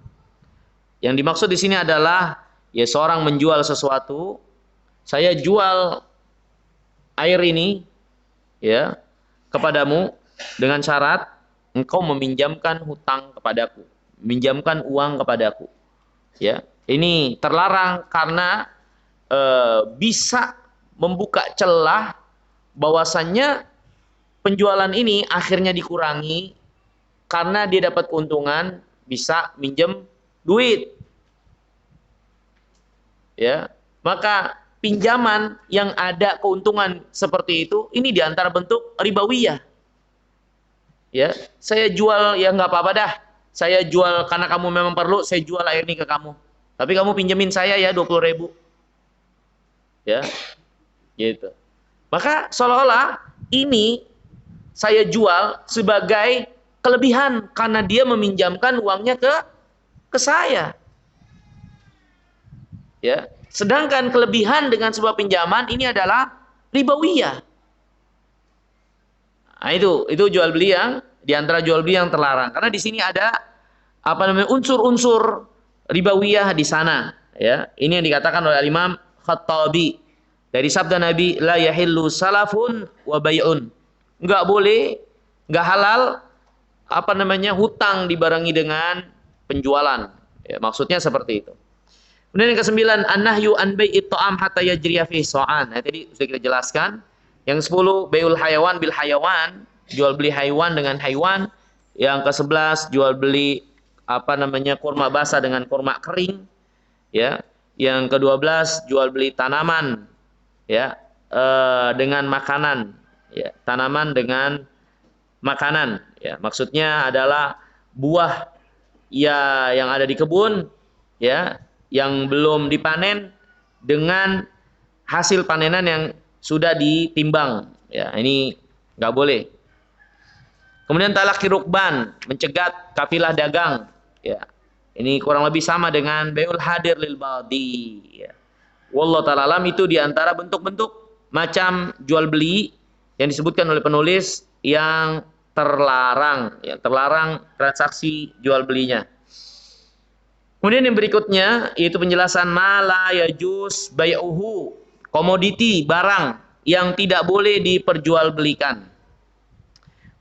Yang dimaksud di sini adalah ya seorang menjual sesuatu, saya jual air ini ya kepadamu dengan syarat engkau meminjamkan hutang kepadaku, meminjamkan uang kepadaku. Ya. Ini terlarang karena bisa membuka celah bahwasannya penjualan ini akhirnya dikurangi karena dia dapat keuntungan bisa minjem duit. Ya, maka pinjaman yang ada keuntungan seperti itu ini diantara bentuk ribawiyah. Ya, saya jual ya nggak apa-apa dah. Saya jual karena kamu memang perlu, saya jual air ini ke kamu. Tapi kamu pinjemin saya ya 20.000. Ya, gitu. Maka seolah-olah ini saya jual sebagai kelebihan karena dia meminjamkan uangnya ke saya. Ya, sedangkan kelebihan dengan sebuah pinjaman ini adalah ribawiyah. Nah, itu jual beli yang di antara jual beli yang terlarang. Karena di sini ada apa namanya unsur-unsur ribawiyah di sana. Ya, ini yang dikatakan oleh Imam Khattabi dari sabda Nabi, la yahillu salafun wa bai'un. Enggak boleh, enggak halal apa namanya hutang dibarengi dengan penjualan. Ya, maksudnya seperti itu. Kemudian yang ke-9, an-nahyu an bai'it ta'am hatta yajriya fihi sa'an. Nah, tadi sudah kita jelaskan. Yang 10, bai'ul hayawan bil hayawan, jual beli haiwan dengan haiwan. Yang ke-11, jual beli apa namanya kurma basah dengan kurma kering. Ya. Yang ke-12, jual beli tanaman ya dengan makanan. Ya, tanaman dengan makanan. Ya, maksudnya adalah buah ya yang ada di kebun ya yang belum dipanen dengan hasil panenan yang sudah ditimbang. Ya, ini nggak boleh. Kemudian talaqi rukban, mencegat kafilah dagang. Ya, ini kurang lebih sama dengan bai'ul hadir lil badi. Ya. Wallahu ta'ala alam, itu diantara bentuk-bentuk macam jual beli yang disebutkan oleh penulis yang terlarang. Ya, terlarang transaksi jual belinya. Kemudian yang berikutnya yaitu penjelasan mala yajuz bai'uhu, komoditi barang yang tidak boleh diperjualbelikan.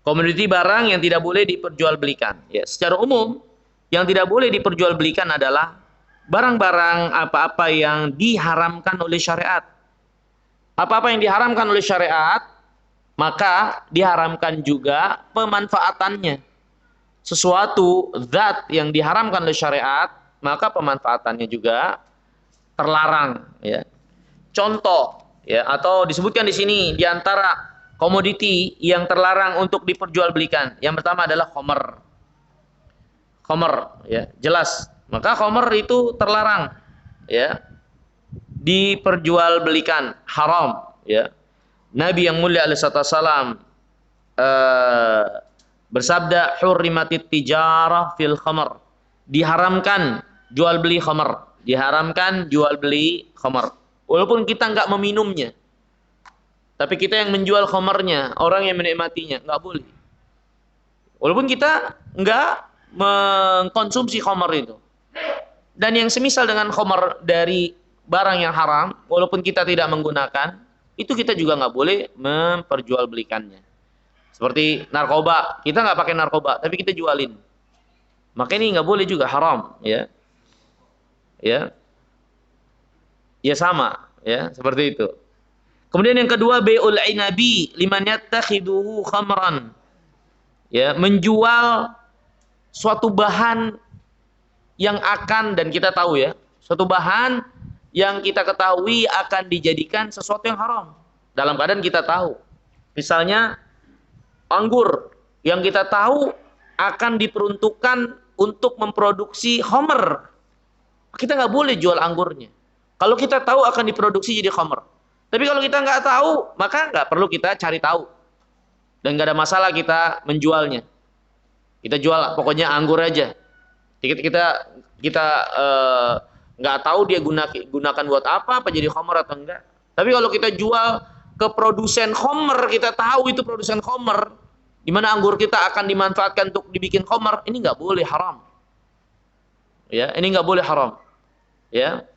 Komoditi barang yang tidak boleh diperjualbelikan. Ya, secara umum yang tidak boleh diperjualbelikan adalah barang-barang apa-apa yang diharamkan oleh syariat. Apa-apa yang diharamkan oleh syariat, maka diharamkan juga pemanfaatannya. Sesuatu zat yang diharamkan oleh syariat, maka pemanfaatannya juga terlarang. Ya. Contoh, ya, atau disebutkan di sini di antara komoditi yang terlarang untuk diperjualbelikan. Yang pertama adalah khamr. Khamr, ya, jelas. Maka khamr itu terlarang, ya, diperjualbelikan, haram. Ya. Nabi yang mulia alaihi wasallam bersabda, hurrimatit tijarah fil khamr. Diharamkan jual beli khamr, diharamkan jual beli khamr. Walaupun kita nggak meminumnya, tapi kita yang menjual khamrnya, orang yang menikmatinya, nggak boleh. Walaupun kita nggak mengkonsumsi khamr itu. Dan yang semisal dengan khamr dari barang yang haram, walaupun kita tidak menggunakan, itu kita juga nggak boleh memperjualbelikannya. Seperti narkoba, kita nggak pakai narkoba, tapi kita jualin. Maka ini nggak boleh juga, haram, ya, ya, ya sama, ya, seperti itu. Kemudian yang kedua, bai'ul inabi liman yattakhiduhu khamran, ya, menjual suatu bahan yang akan, dan kita tahu ya, suatu bahan yang kita ketahui akan dijadikan sesuatu yang haram. Dalam keadaan kita tahu, misalnya anggur yang kita tahu akan diperuntukkan untuk memproduksi khamr, kita nggak boleh jual anggurnya. Kalau kita tahu akan diproduksi jadi khamr. Tapi kalau kita nggak tahu, maka nggak perlu kita cari tahu. Dan nggak ada masalah kita menjualnya. Kita jual pokoknya anggur aja. Kita nggak tahu dia gunakan buat apa jadi khamr atau enggak. Tapi kalau kita jual ke produsen khamr, kita tahu itu produsen khamr, di mana anggur kita akan dimanfaatkan untuk dibikin khamr, ini nggak boleh, haram. Ya, ini nggak boleh, haram. Ya.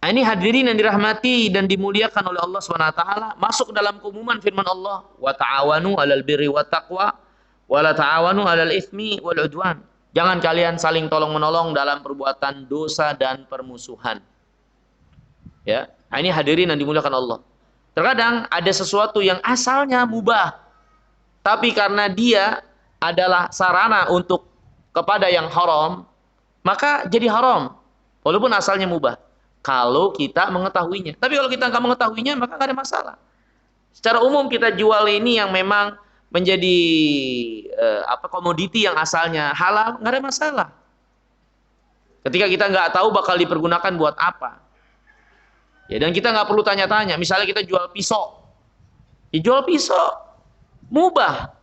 Nah, ini hadirin yang dirahmati dan dimuliakan oleh Allah Subhanahu wa taala, masuk dalam keumuman firman Allah, wa ta'awanu 'alal birri wat taqwa wa la ta'awanu 'alal itsmi wal 'udwan. Jangan kalian saling tolong-menolong dalam perbuatan dosa dan permusuhan. Ya, nah, ini hadirin yang dimuliakan Allah. Terkadang ada sesuatu yang asalnya mubah, tapi karena dia adalah sarana untuk kepada yang haram, maka jadi haram. Walaupun asalnya mubah. Kalau kita mengetahuinya. Tapi kalau kita nggak mengetahuinya, maka nggak ada masalah. Secara umum kita jual ini yang memang menjadi komoditi yang asalnya halal, nggak ada masalah. Ketika kita nggak tahu bakal dipergunakan buat apa. Ya, dan kita nggak perlu tanya-tanya. Misalnya kita jual pisau. Ya, jual pisau mubah.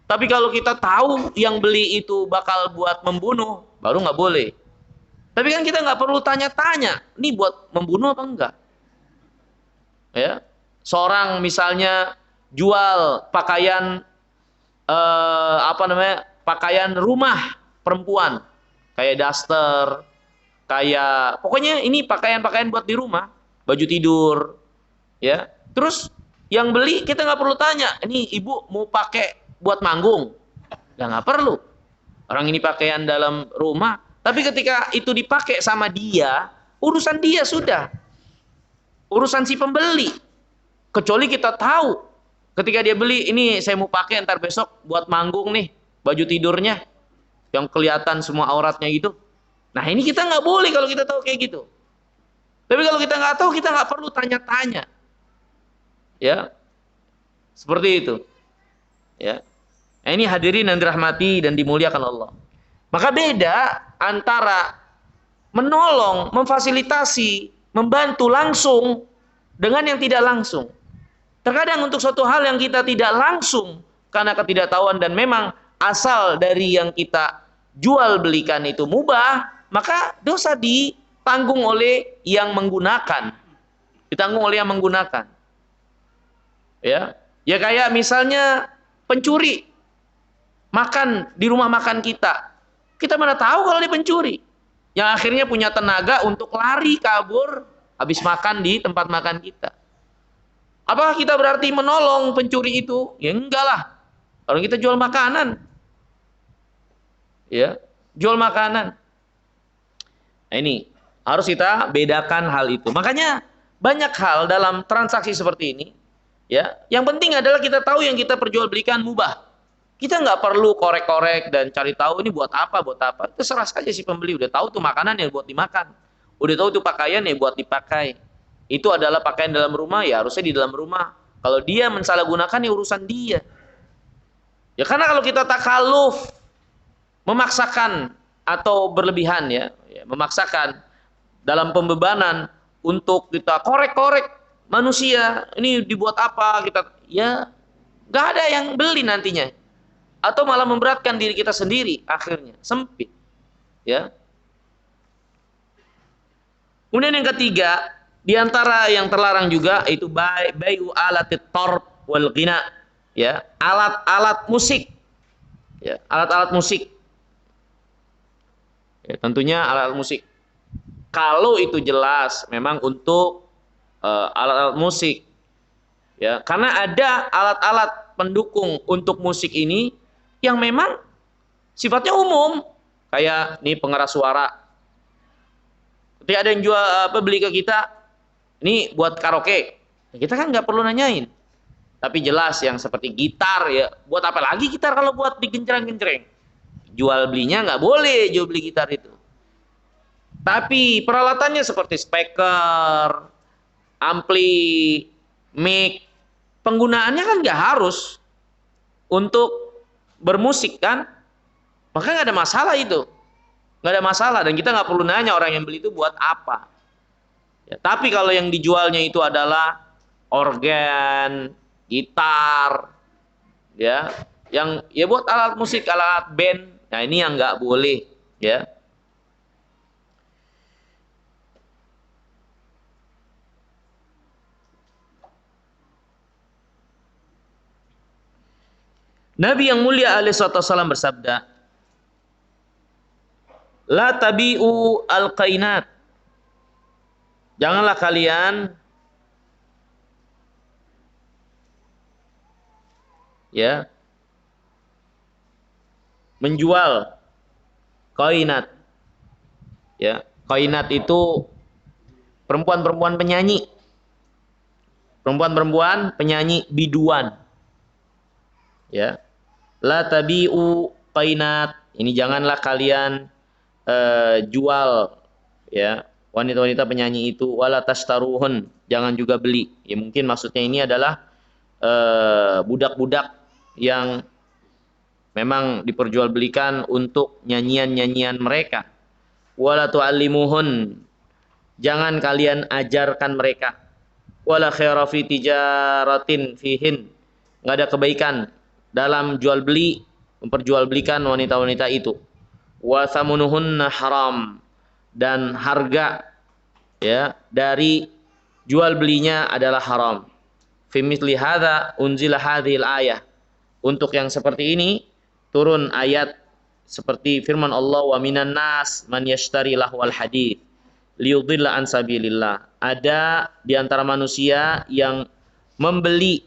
Tapi kalau kita tahu yang beli itu bakal buat membunuh, baru nggak boleh. Tapi kan kita nggak perlu tanya-tanya, ini buat membunuh apa enggak? Ya, seorang misalnya jual pakaian pakaian rumah perempuan, kayak daster, kayak pokoknya ini pakaian-pakaian buat di rumah, baju tidur, ya. Terus yang beli kita nggak perlu tanya, ini ibu mau pakai buat manggung, ya nggak perlu. Orang ini pakaian dalam rumah, tapi ketika itu dipakai sama dia, urusan dia sudah, urusan si pembeli. Kecuali kita tahu, ketika dia beli, ini saya mau pakai ntar besok buat manggung nih, baju tidurnya, yang kelihatan semua auratnya gitu. Nah ini kita nggak boleh kalau kita tahu kayak gitu. Tapi kalau kita nggak tahu, kita nggak perlu tanya-tanya. Ya, seperti itu. Ya, nah, ini hadirin yang dirahmati dan dimuliakan Allah. Maka beda antara menolong, memfasilitasi, membantu langsung dengan yang tidak langsung. Terkadang untuk suatu hal yang kita tidak langsung karena ketidaktahuan dan memang asal dari yang kita jual belikan itu mubah, maka dosa ditanggung oleh yang menggunakan. Ditanggung oleh yang menggunakan. Ya, ya kayak misalnya pencuri makan di rumah makan kita. Kita mana tahu kalau dia pencuri. Yang akhirnya punya tenaga untuk lari kabur habis makan di tempat makan kita. Apakah kita berarti menolong pencuri itu? Ya enggak lah. Kalau kita jual makanan. Ya, jual makanan. Nah, ini harus kita bedakan hal itu. Makanya banyak hal dalam transaksi seperti ini. Ya, yang penting adalah kita tahu yang kita perjualbelikan mubah. Kita nggak perlu korek-korek dan cari tahu ini buat apa. Terserah saja si pembeli. Udah tahu tuh makanan yang buat dimakan. Udah tahu tuh pakaian yang buat dipakai. Itu adalah pakaian dalam rumah, ya harusnya di dalam rumah. Kalau dia mensalahgunakan, ya urusan dia. Ya karena kalau kita takaluf, memaksakan atau berlebihan ya memaksakan dalam pembebanan untuk kita korek-korek manusia, ini dibuat apa, kita ya nggak ada yang beli nantinya. Atau malah memberatkan diri kita sendiri, akhirnya sempit. Ya. Kemudian yang ketiga, di antara yang terlarang juga itu bai'u alatit tarb wal ghina, ya, alat-alat musik. Ya, alat-alat musik. Ya, tentunya alat-alat musik. Kalau itu jelas memang untuk alat-alat musik. Ya, karena ada alat-alat pendukung untuk musik ini yang memang sifatnya umum, kayak nih pengeras suara. Ketika ada yang jual beli ke kita, ini buat karaoke, ya kita kan nggak perlu nanyain. Tapi jelas yang seperti gitar, ya buat apa lagi gitar kalau buat digencreng-gencreng. Jual belinya nggak boleh jual beli gitar itu. Tapi peralatannya seperti speaker, ampli, mic, penggunaannya kan nggak harus untuk bermusik kan, maka nggak ada masalah itu, nggak ada masalah dan kita nggak perlu nanya orang yang beli itu buat apa. Ya, tapi kalau yang dijualnya itu adalah organ, gitar, ya, yang ya buat alat musik, alat band, nah ini yang nggak boleh, ya. Nabi yang mulia alaihi wasallam bersabda, la tabi'u al-qainat. Janganlah kalian ya menjual qainat. Ya, qainat itu perempuan-perempuan penyanyi. Perempuan-perempuan penyanyi biduan. Ya. La tabi'u qainat. Ini janganlah kalian jual ya wanita-wanita penyanyi itu, wala tastaruhun, jangan juga beli. Ya mungkin maksudnya ini adalah budak-budak yang memang diperjualbelikan untuk nyanyian-nyanyian mereka. Wala tu'allimuhun, jangan kalian ajarkan mereka. Wala khaira fi tijaratin fihin, enggak ada kebaikan dalam jual beli, memperjualbelikan wanita-wanita itu. Wa thamunuhunna haram, dan harga ya dari jual belinya adalah haram. Fi mithli hadza unzila hadhil ayah. Untuk yang seperti ini turun ayat seperti firman Allah, wa minan nas man yashtari lahwal hadits liyudilla an sabilillah. Ada di antara manusia yang membeli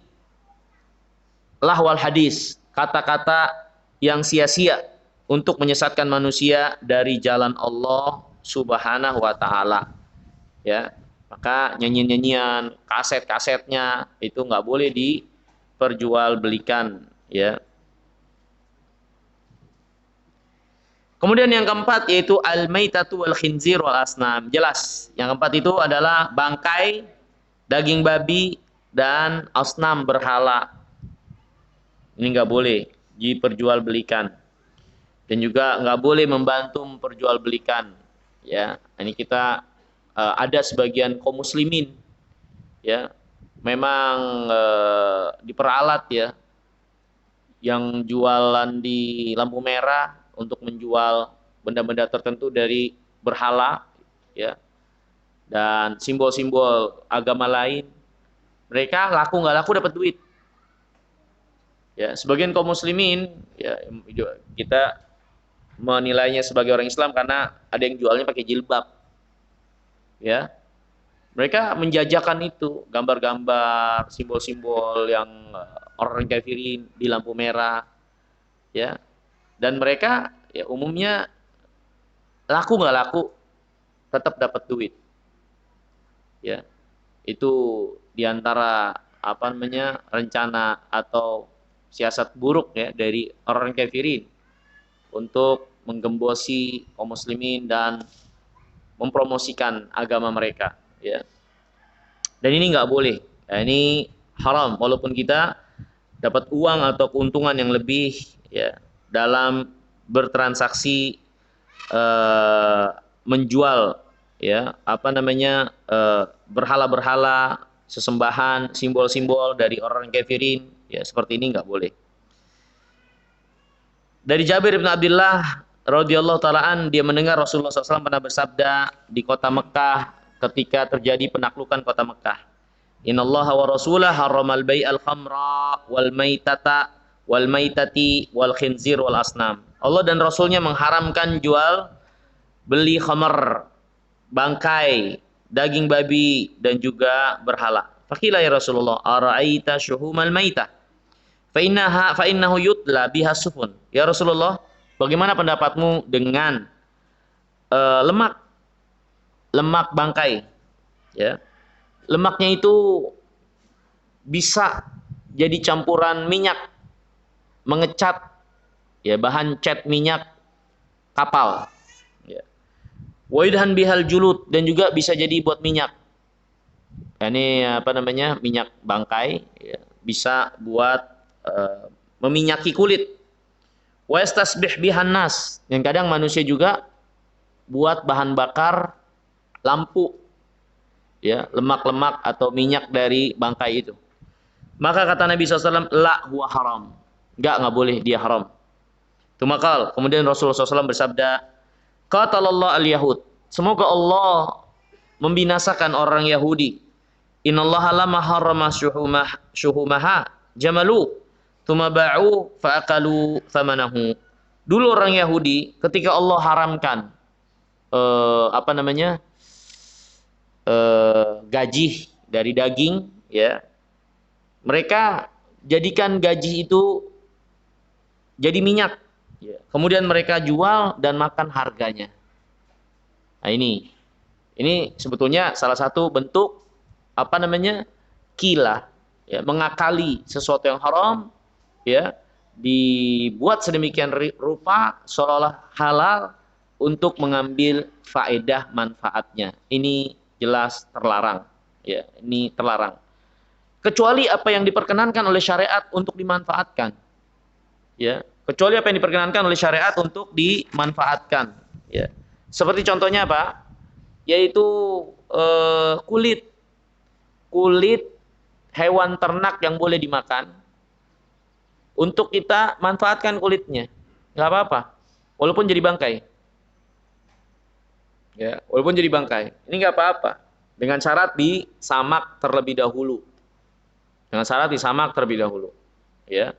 lahwal hadis, kata-kata yang sia-sia untuk menyesatkan manusia dari jalan Allah Subhanahu wa taala. Ya, maka nyanyian-nyanyian, kaset-kasetnya itu nggak boleh diperjualbelikan, ya. Kemudian yang keempat yaitu al-maitatu wal khinzir wal asnam. Jelas, yang keempat itu adalah bangkai, daging babi, dan asnam berhala. Ini nggak boleh diperjualbelikan. Dan juga nggak boleh membantu memperjualbelikan. Ya, ini kita ada sebagian kaum muslimin, ya, memang diperalat ya, yang jualan di lampu merah untuk menjual benda-benda tertentu dari berhala, ya, dan simbol-simbol agama lain. Mereka laku nggak laku dapat duit. Ya, sebagian kaum muslimin, ya, kita menilainya sebagai orang Islam karena ada yang jualnya pakai jilbab. Ya. Mereka menjajakan itu, gambar-gambar, simbol-simbol yang orang kafirin di lampu merah. Ya. Dan mereka ya umumnya laku nggak laku tetap dapat duit. Ya. Itu diantara rencana atau siasat buruk ya dari orang kafirin untuk menggembosi kaum muslimin dan mempromosikan agama mereka, ya. Dan ini nggak boleh, ya, ini haram walaupun kita dapat uang atau keuntungan yang lebih, ya, dalam bertransaksi menjual, ya, berhala-berhala, sesembahan, simbol-simbol dari orang kafirin, ya, seperti ini nggak boleh. Dari Jabir bin Abdullah radhiyallahu taalaan, dia mendengar Rasulullah SAW pernah bersabda di kota Mekah ketika terjadi penaklukan kota Mekah. Innallaha wa rasulah harramal bai'al khamra wal maitata wal maitati wal khinzir wal asnam. Allah dan Rasulnya mengharamkan jual beli khamar, bangkai, daging babi, dan juga berhala. Faqila ya Rasulullah, ara'aita syuhumal maitah fa innahu yutla biha sufun. Ya Rasulullah, bagaimana pendapatmu dengan lemak bangkai? Ya, lemaknya itu bisa jadi campuran minyak, mengecat, ya, bahan cat minyak kapal. Ya. Waidhan bihal julud, dan juga bisa jadi buat minyak. Ini minyak bangkai, ya, bisa buat meminyaki kulit. Wa yastasbih bihan nas, yang kadang manusia juga buat bahan bakar lampu, ya, lemak-lemak atau minyak dari bangkai itu. Maka kata Nabi SAW, la huwa haram, nggak boleh, dia haram. Kemudian Rasulullah SAW bersabda, qatalallahu al-yahud, semoga Allah membinasakan orang Yahudi. Innallaha lama harrama syuhumaha jamalu thumma ba'u fa'akalu thamanahu. Dulu orang Yahudi ketika Allah haramkan gaji dari daging, ya, mereka jadikan gaji itu jadi minyak, Ya. Kemudian mereka jual dan makan harganya. Nah ini sebetulnya salah satu bentuk apa namanya kilah, ya, mengakali sesuatu yang haram, ya, dibuat sedemikian rupa seolah-olah halal untuk mengambil faedah manfaatnya. Ini jelas terlarang, ya, ini terlarang. Kecuali apa yang diperkenankan oleh syariat untuk dimanfaatkan, ya, kecuali apa yang diperkenankan oleh syariat untuk dimanfaatkan, ya. Seperti contohnya apa? Yaitu kulit kulit hewan ternak yang boleh dimakan untuk kita manfaatkan kulitnya, nggak apa-apa, walaupun jadi bangkai, ya, walaupun jadi bangkai, ini nggak apa-apa, dengan syarat disamak terlebih dahulu, ya.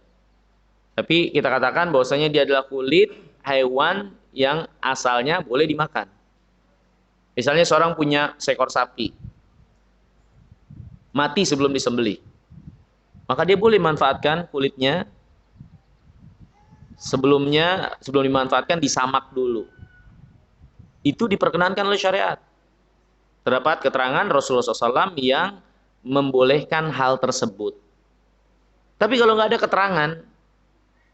Tapi kita katakan bahwasanya dia adalah kulit hewan yang asalnya boleh dimakan. Misalnya seorang punya seekor sapi, mati sebelum disembelih, maka dia boleh manfaatkan kulitnya. Sebelum dimanfaatkan disamak dulu. Itu diperkenankan oleh syariat. Terdapat keterangan Rasulullah SAW yang membolehkan hal tersebut. Tapi kalau nggak ada keterangan,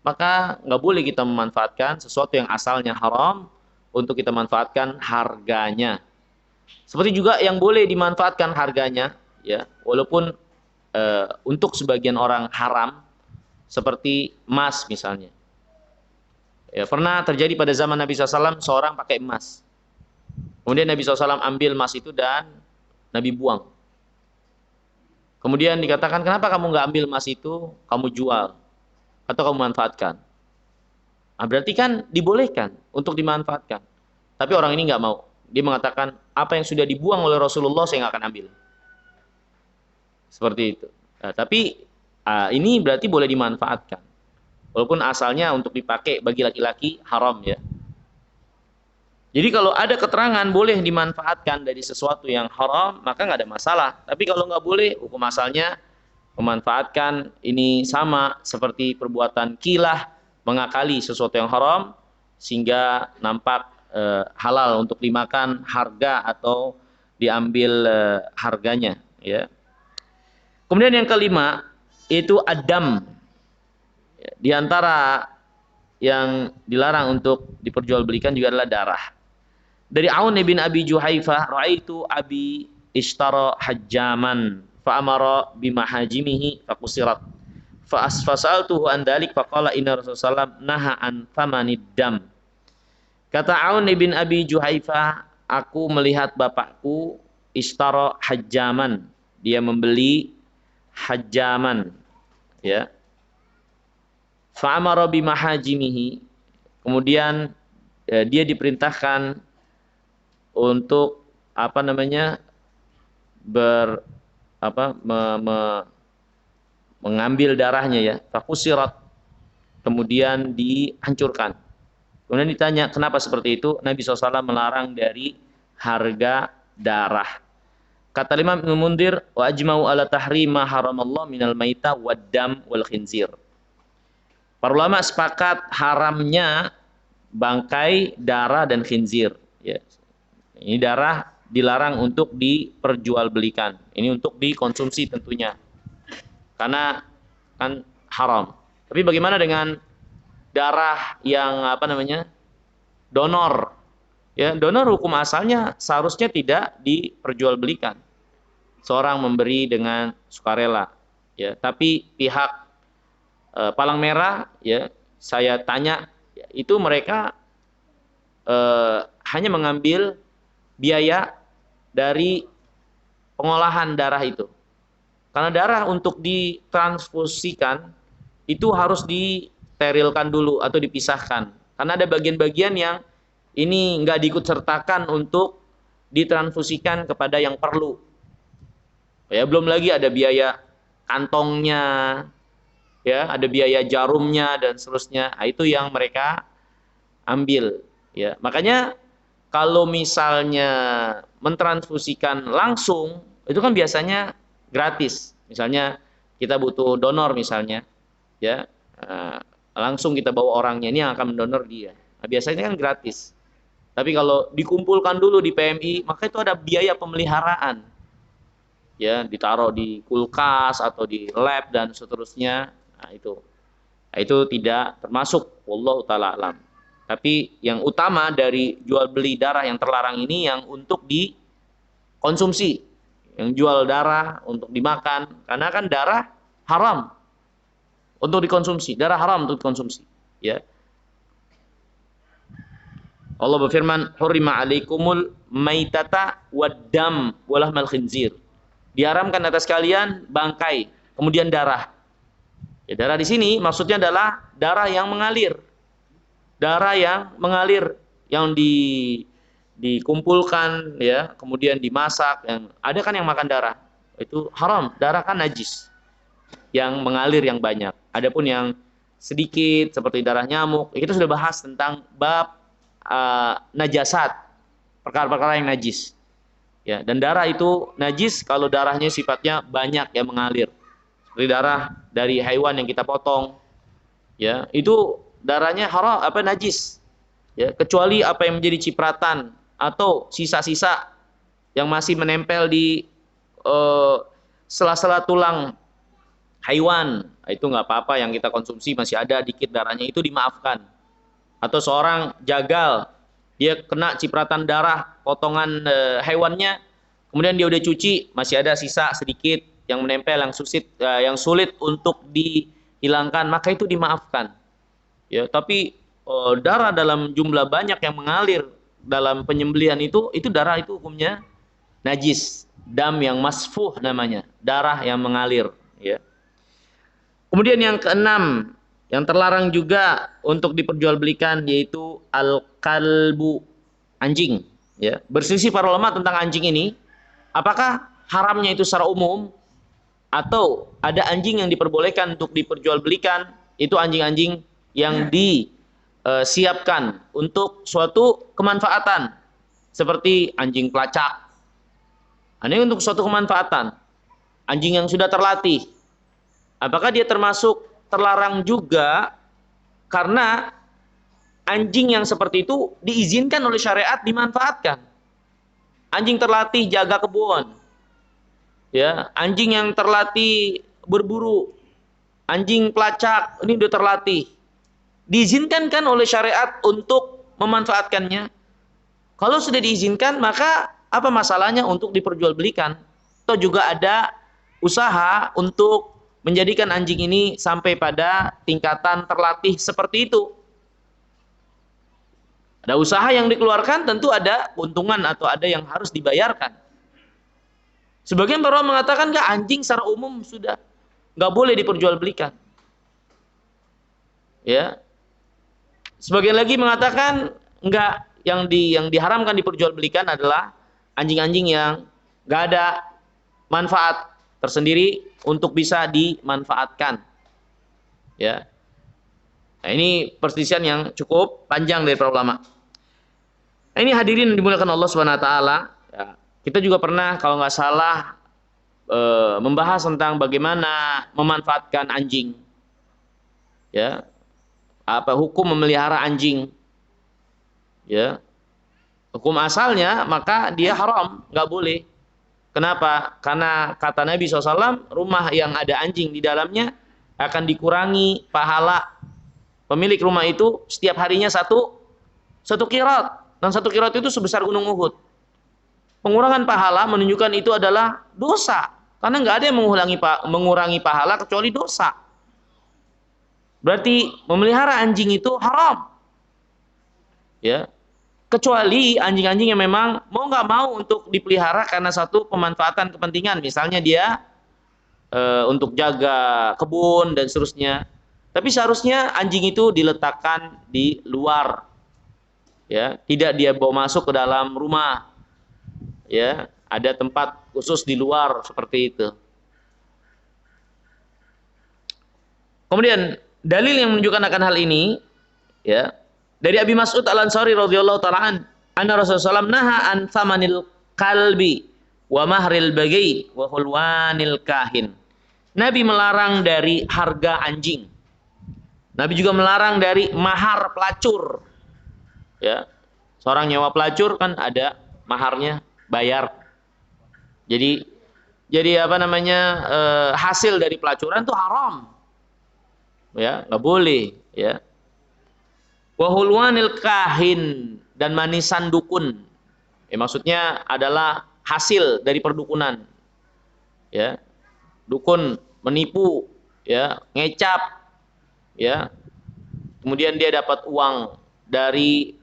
maka nggak boleh kita memanfaatkan sesuatu yang asalnya haram untuk kita manfaatkan harganya. Seperti juga yang boleh dimanfaatkan harganya, ya, walaupun untuk sebagian orang haram, seperti emas misalnya. Ya, pernah terjadi pada zaman Nabi SAW, seorang pakai emas. Kemudian Nabi SAW ambil emas itu dan Nabi buang. Kemudian dikatakan, kenapa kamu nggak ambil emas itu, kamu jual atau kamu manfaatkan? Nah, berarti kan dibolehkan untuk dimanfaatkan. Tapi orang ini nggak mau. Dia mengatakan, apa yang sudah dibuang oleh Rasulullah saya nggak akan ambil. Seperti itu. Nah, tapi ini berarti boleh dimanfaatkan. Walaupun asalnya untuk dipakai bagi laki-laki haram, ya. Jadi kalau ada keterangan boleh dimanfaatkan dari sesuatu yang haram, maka nggak ada masalah. Tapi kalau nggak boleh, hukum asalnya memanfaatkan ini sama seperti perbuatan kilah, mengakali sesuatu yang haram sehingga nampak halal untuk dimakan, harga atau diambil harganya, ya. Kemudian yang kelima itu adam. Di antara yang dilarang untuk diperjualbelikan juga adalah darah. Dari Aun bin Abi Juhaifah, ra'aitu abi ishtara hajjaman fa amara bimahajimihi faqusirat. Fa asfasaltuhu an dalik faqala inna Rasulullah naha an thamanid dam. Kata Aun bin Abi Juhaifah, aku melihat bapakku ishtara hajjaman, dia membeli hajjaman, ya. Fa'amara bimahajimihi, kemudian dia diperintahkan untuk apa namanya mengambil darahnya, ya, faqusirat, kemudian dihancurkan. Kemudian ditanya kenapa seperti itu, Nabi SAW melarang dari harga darah. Kata Imam Ibnu Mundir, wa ajma'u ala tahrima haramallah minal maita wad dam wal khinzir. Para ulama sepakat haramnya bangkai, darah, dan khinzir. Ya. Ini darah dilarang untuk diperjualbelikan. Ini untuk dikonsumsi tentunya, karena kan haram. Tapi bagaimana dengan darah yang apa namanya donor? Ya, donor hukum asalnya seharusnya tidak diperjualbelikan. Seorang memberi dengan sukarela, ya. Tapi pihak Palang Merah, ya, saya tanya, itu mereka hanya mengambil biaya dari pengolahan darah itu. Karena darah untuk ditransfusikan itu harus disterilkan dulu atau dipisahkan. Karena ada bagian-bagian yang ini nggak diikut sertakan untuk ditransfusikan kepada yang perlu. Ya, belum lagi ada biaya kantongnya, ya, ada biaya jarumnya dan seterusnya. Nah, itu yang mereka ambil, ya. Makanya kalau misalnya mentransfusikan langsung itu kan biasanya gratis. Misalnya kita butuh donor misalnya, ya, langsung kita bawa orangnya, ini yang akan mendonor dia. Nah, biasanya kan gratis. Tapi kalau dikumpulkan dulu di PMI, maka itu ada biaya pemeliharaan. Ya, ditaruh di kulkas atau di lab dan seterusnya. Nah, itu tidak termasuk, wallahu taala alam. Tapi yang utama dari jual beli darah yang terlarang ini yang untuk dikonsumsi. Yang jual darah untuk dimakan, karena kan darah haram untuk dikonsumsi, darah haram untuk dikonsumsi, ya. Allah berfirman, "Hurrima 'alaikumul maitata waddam walahmal khinzir." Diharamkan atas kalian bangkai, kemudian darah. Ya, darah di sini maksudnya adalah darah yang mengalir. Darah yang mengalir yang dikumpulkan ya, kemudian dimasak, yang ada kan yang makan darah. Itu haram, darah kan najis. Yang mengalir yang banyak. Adapun yang sedikit seperti darah nyamuk, kita sudah bahas tentang bab najasat, perkara-perkara yang najis. Ya, dan darah itu najis kalau darahnya sifatnya banyak yang mengalir. Seperti darah dari hewan yang kita potong. Ya, itu darahnya haram najis. Ya, kecuali apa yang menjadi cipratan atau sisa-sisa yang masih menempel di sela-sela tulang hewan, itu nggak apa-apa, yang kita konsumsi masih ada dikit darahnya, itu dimaafkan. Atau seorang jagal, dia kena cipratan darah potongan hewannya, kemudian dia udah cuci, masih ada sisa sedikit yang menempel, yang sulit untuk dihilangkan, maka itu dimaafkan. Ya, tapi darah dalam jumlah banyak yang mengalir dalam penyembelihan itu darah itu hukumnya najis, dam yang masfuh namanya, darah yang mengalir. Ya. Kemudian yang keenam, yang terlarang juga untuk diperjualbelikan yaitu al-kalbu, anjing. Ya, berselisih para ulama tentang anjing ini, apakah haramnya itu secara umum atau ada anjing yang diperbolehkan untuk diperjualbelikan, itu anjing-anjing yang disiapkan untuk suatu kemanfaatan, seperti anjing pelacak. Ini untuk suatu kemanfaatan. Anjing yang sudah terlatih, apakah dia termasuk terlarang juga karena anjing yang seperti itu diizinkan oleh syariat dimanfaatkan. Anjing terlatih jaga kebun, ya, anjing yang terlatih berburu, anjing pelacak, ini udah terlatih, diizinkan kan oleh syariat untuk memanfaatkannya. Kalau sudah diizinkan, maka apa masalahnya untuk diperjualbelikan? Atau juga ada usaha untuk menjadikan anjing ini sampai pada tingkatan terlatih seperti itu. Ada usaha yang dikeluarkan, tentu ada keuntungan atau ada yang harus dibayarkan. Sebagian para ulama mengatakan enggak, anjing secara umum sudah enggak boleh diperjualbelikan. Ya. Sebagian lagi mengatakan enggak, yang diharamkan diperjualbelikan adalah anjing-anjing yang enggak ada manfaat tersendiri untuk bisa dimanfaatkan. Ya. Nah, ini perselisihan yang cukup panjang dari para ulama. Nah, ini hadirin yang dimuliakan Allah Subhanahu wa taala, ya. Kita juga pernah kalau nggak salah membahas tentang bagaimana memanfaatkan anjing. Ya. Apa hukum memelihara anjing? Ya. Hukum asalnya maka dia haram, nggak boleh. Kenapa? Karena kata Nabi SAW, rumah yang ada anjing di dalamnya akan dikurangi pahala pemilik rumah itu setiap harinya satu qirat, dan satu qirat itu sebesar gunung Uhud. Pengurangan pahala menunjukkan itu adalah dosa, karena nggak ada yang mengurangi pahala kecuali dosa. Berarti memelihara anjing itu haram, ya, kecuali anjing-anjing yang memang mau nggak mau untuk dipelihara karena satu pemanfaatan kepentingan, misalnya dia untuk jaga kebun dan seterusnya. Tapi seharusnya anjing itu diletakkan di luar, ya, tidak dia bawa masuk ke dalam rumah, ya, ada tempat khusus di luar seperti itu. Kemudian dalil yang menunjukkan akan hal ini, ya, dari Abi Mas'ud Al-Ansari radhiyallahu ta'ala anna Rasulullah SAW naha an thamanil kalbi wa mahril bagi wa hulwanil kahin. Nabi melarang dari harga anjing Nabi juga melarang dari mahar pelacur. Ya. Seorang nyewa pelacur kan ada maharnya, bayar. Jadi apa namanya? Hasil dari pelacuran itu haram. Ya, nggak boleh, ya. Wa hulwanil kahin, dan manisan dukun. Maksudnya adalah hasil dari perdukunan. Ya. Dukun menipu, ya, ngecap, ya. Kemudian dia dapat uang dari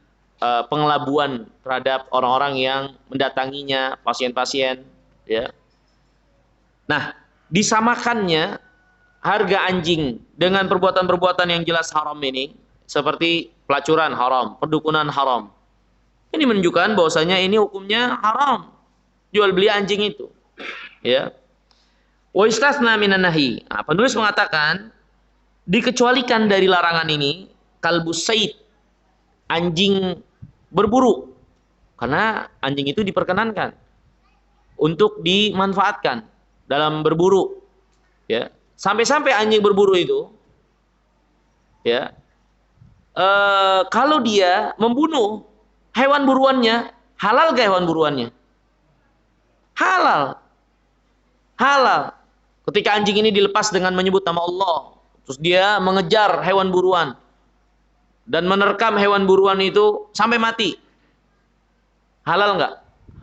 pengelabuan terhadap orang-orang yang mendatanginya, pasien-pasien, ya. Nah, disamakannya harga anjing dengan perbuatan-perbuatan yang jelas haram ini, seperti pelacuran haram, perdukunan haram. Ini menunjukkan bahwasanya ini hukumnya haram, jual beli anjing itu, ya. Wa istasna minan nahi. Penulis mengatakan dikecualikan dari larangan ini kalbus said, anjing berburu, karena anjing itu diperkenankan untuk dimanfaatkan dalam berburu, ya. Sampai-sampai anjing berburu itu, ya, kalau dia membunuh hewan buruannya, halal gak hewan buruannya? Halal, halal. Ketika anjing ini dilepas dengan menyebut nama Allah, terus dia mengejar hewan buruan dan menerkam hewan buruan itu sampai mati, halal nggak?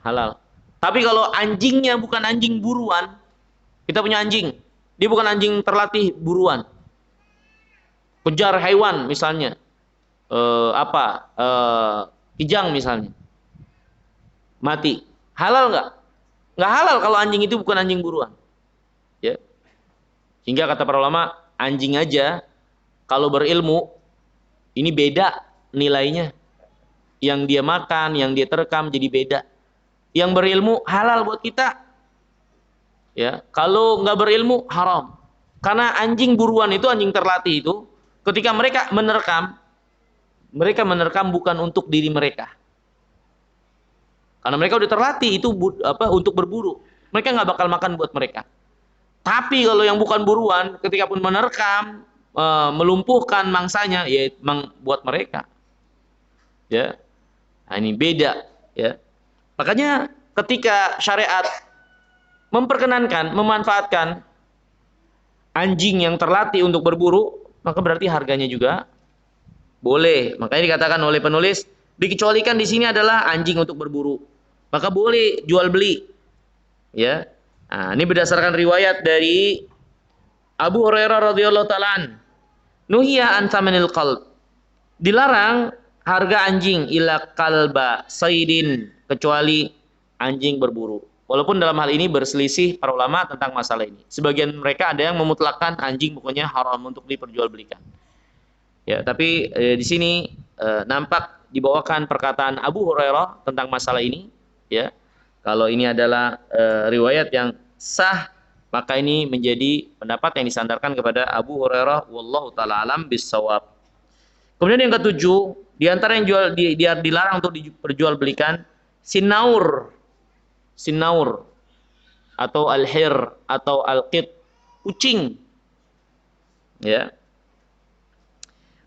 Halal. Tapi kalau anjingnya bukan anjing buruan, kita punya anjing, dia bukan anjing terlatih buruan, kejar hewan misalnya, kijang misalnya, mati, halal nggak? Nggak halal kalau anjing itu bukan anjing buruan, ya. Sehingga kata para ulama, anjing aja kalau berilmu ini beda nilainya. Yang dia makan, yang dia terkam jadi beda. Yang berilmu halal buat kita, ya. Kalau nggak berilmu haram. Karena anjing buruan itu, anjing terlatih itu, ketika mereka menerkam bukan untuk diri mereka. Karena mereka udah terlatih itu untuk berburu. Mereka nggak bakal makan buat mereka. Tapi kalau yang bukan buruan, ketika pun menerkam, melumpuhkan mangsanya, ya buat mereka. Ya. Nah, ini beda, ya. Makanya ketika syariat memperkenankan, memanfaatkan anjing yang terlatih untuk berburu, maka berarti harganya juga boleh. Makanya dikatakan oleh penulis, dikecualikan di sini adalah anjing untuk berburu. Maka boleh jual beli. Ya. Nah, ini berdasarkan riwayat dari Abu Hurairah radhiyallahu taala an. Nuhiya an thamanil qalb. Dilarang harga anjing ila kalba saidin, kecuali anjing berburu. Walaupun dalam hal ini berselisih para ulama tentang masalah ini. Sebagian mereka ada yang memutlakkan anjing pokoknya haram untuk diperjualbelikan. Ya, tapi di sini nampak dibawakan perkataan Abu Hurairah tentang masalah ini, ya. Kalau ini adalah riwayat yang sah, maka ini menjadi pendapat yang disandarkan kepada Abu Hurairah, wallahu taala alam bissawab. Kemudian yang ketujuh, di antara yang dilarang untuk diperjualbelikan sinaur atau al-hir atau al-qit, kucing. Ya.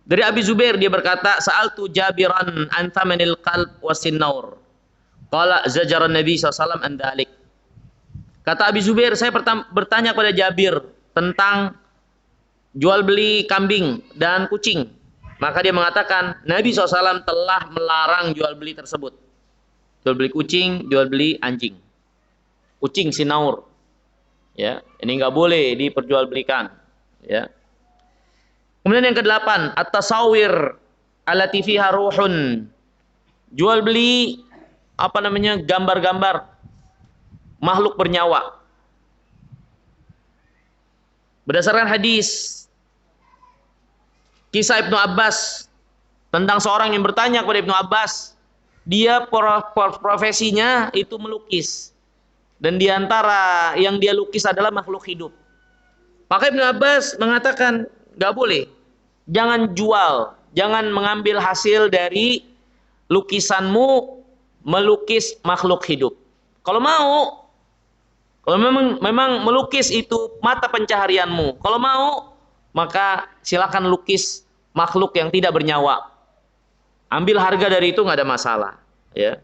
Dari Abi Zubair dia berkata, sa'altu Jabiran an thamanil qalb wasinaur. Qala zajara Nabi SAW an dzalik. Kata Abi Zubair, saya bertanya kepada Jabir tentang jual beli kambing dan kucing. Maka dia mengatakan, Nabi SAW telah melarang jual beli tersebut. Jual beli kucing, jual beli anjing. Kucing sinaur. Ya, ini nggak boleh diperjualbelikan. Ya. Kemudian yang ke-8, at-tasawir allati fiha ruhun. Jual beli gambar-gambar makhluk bernyawa. Berdasarkan hadis kisah Ibnu Abbas tentang seorang yang bertanya kepada Ibnu Abbas, dia profesinya itu melukis. Dan di antara yang dia lukis adalah makhluk hidup. Maka Ibnu Abbas mengatakan, nggak boleh. Jangan jual, jangan mengambil hasil dari lukisanmu melukis makhluk hidup. Kalau memang melukis itu mata pencaharianmu, kalau mau maka silakan lukis makhluk yang tidak bernyawa. Ambil harga dari itu nggak ada masalah, ya.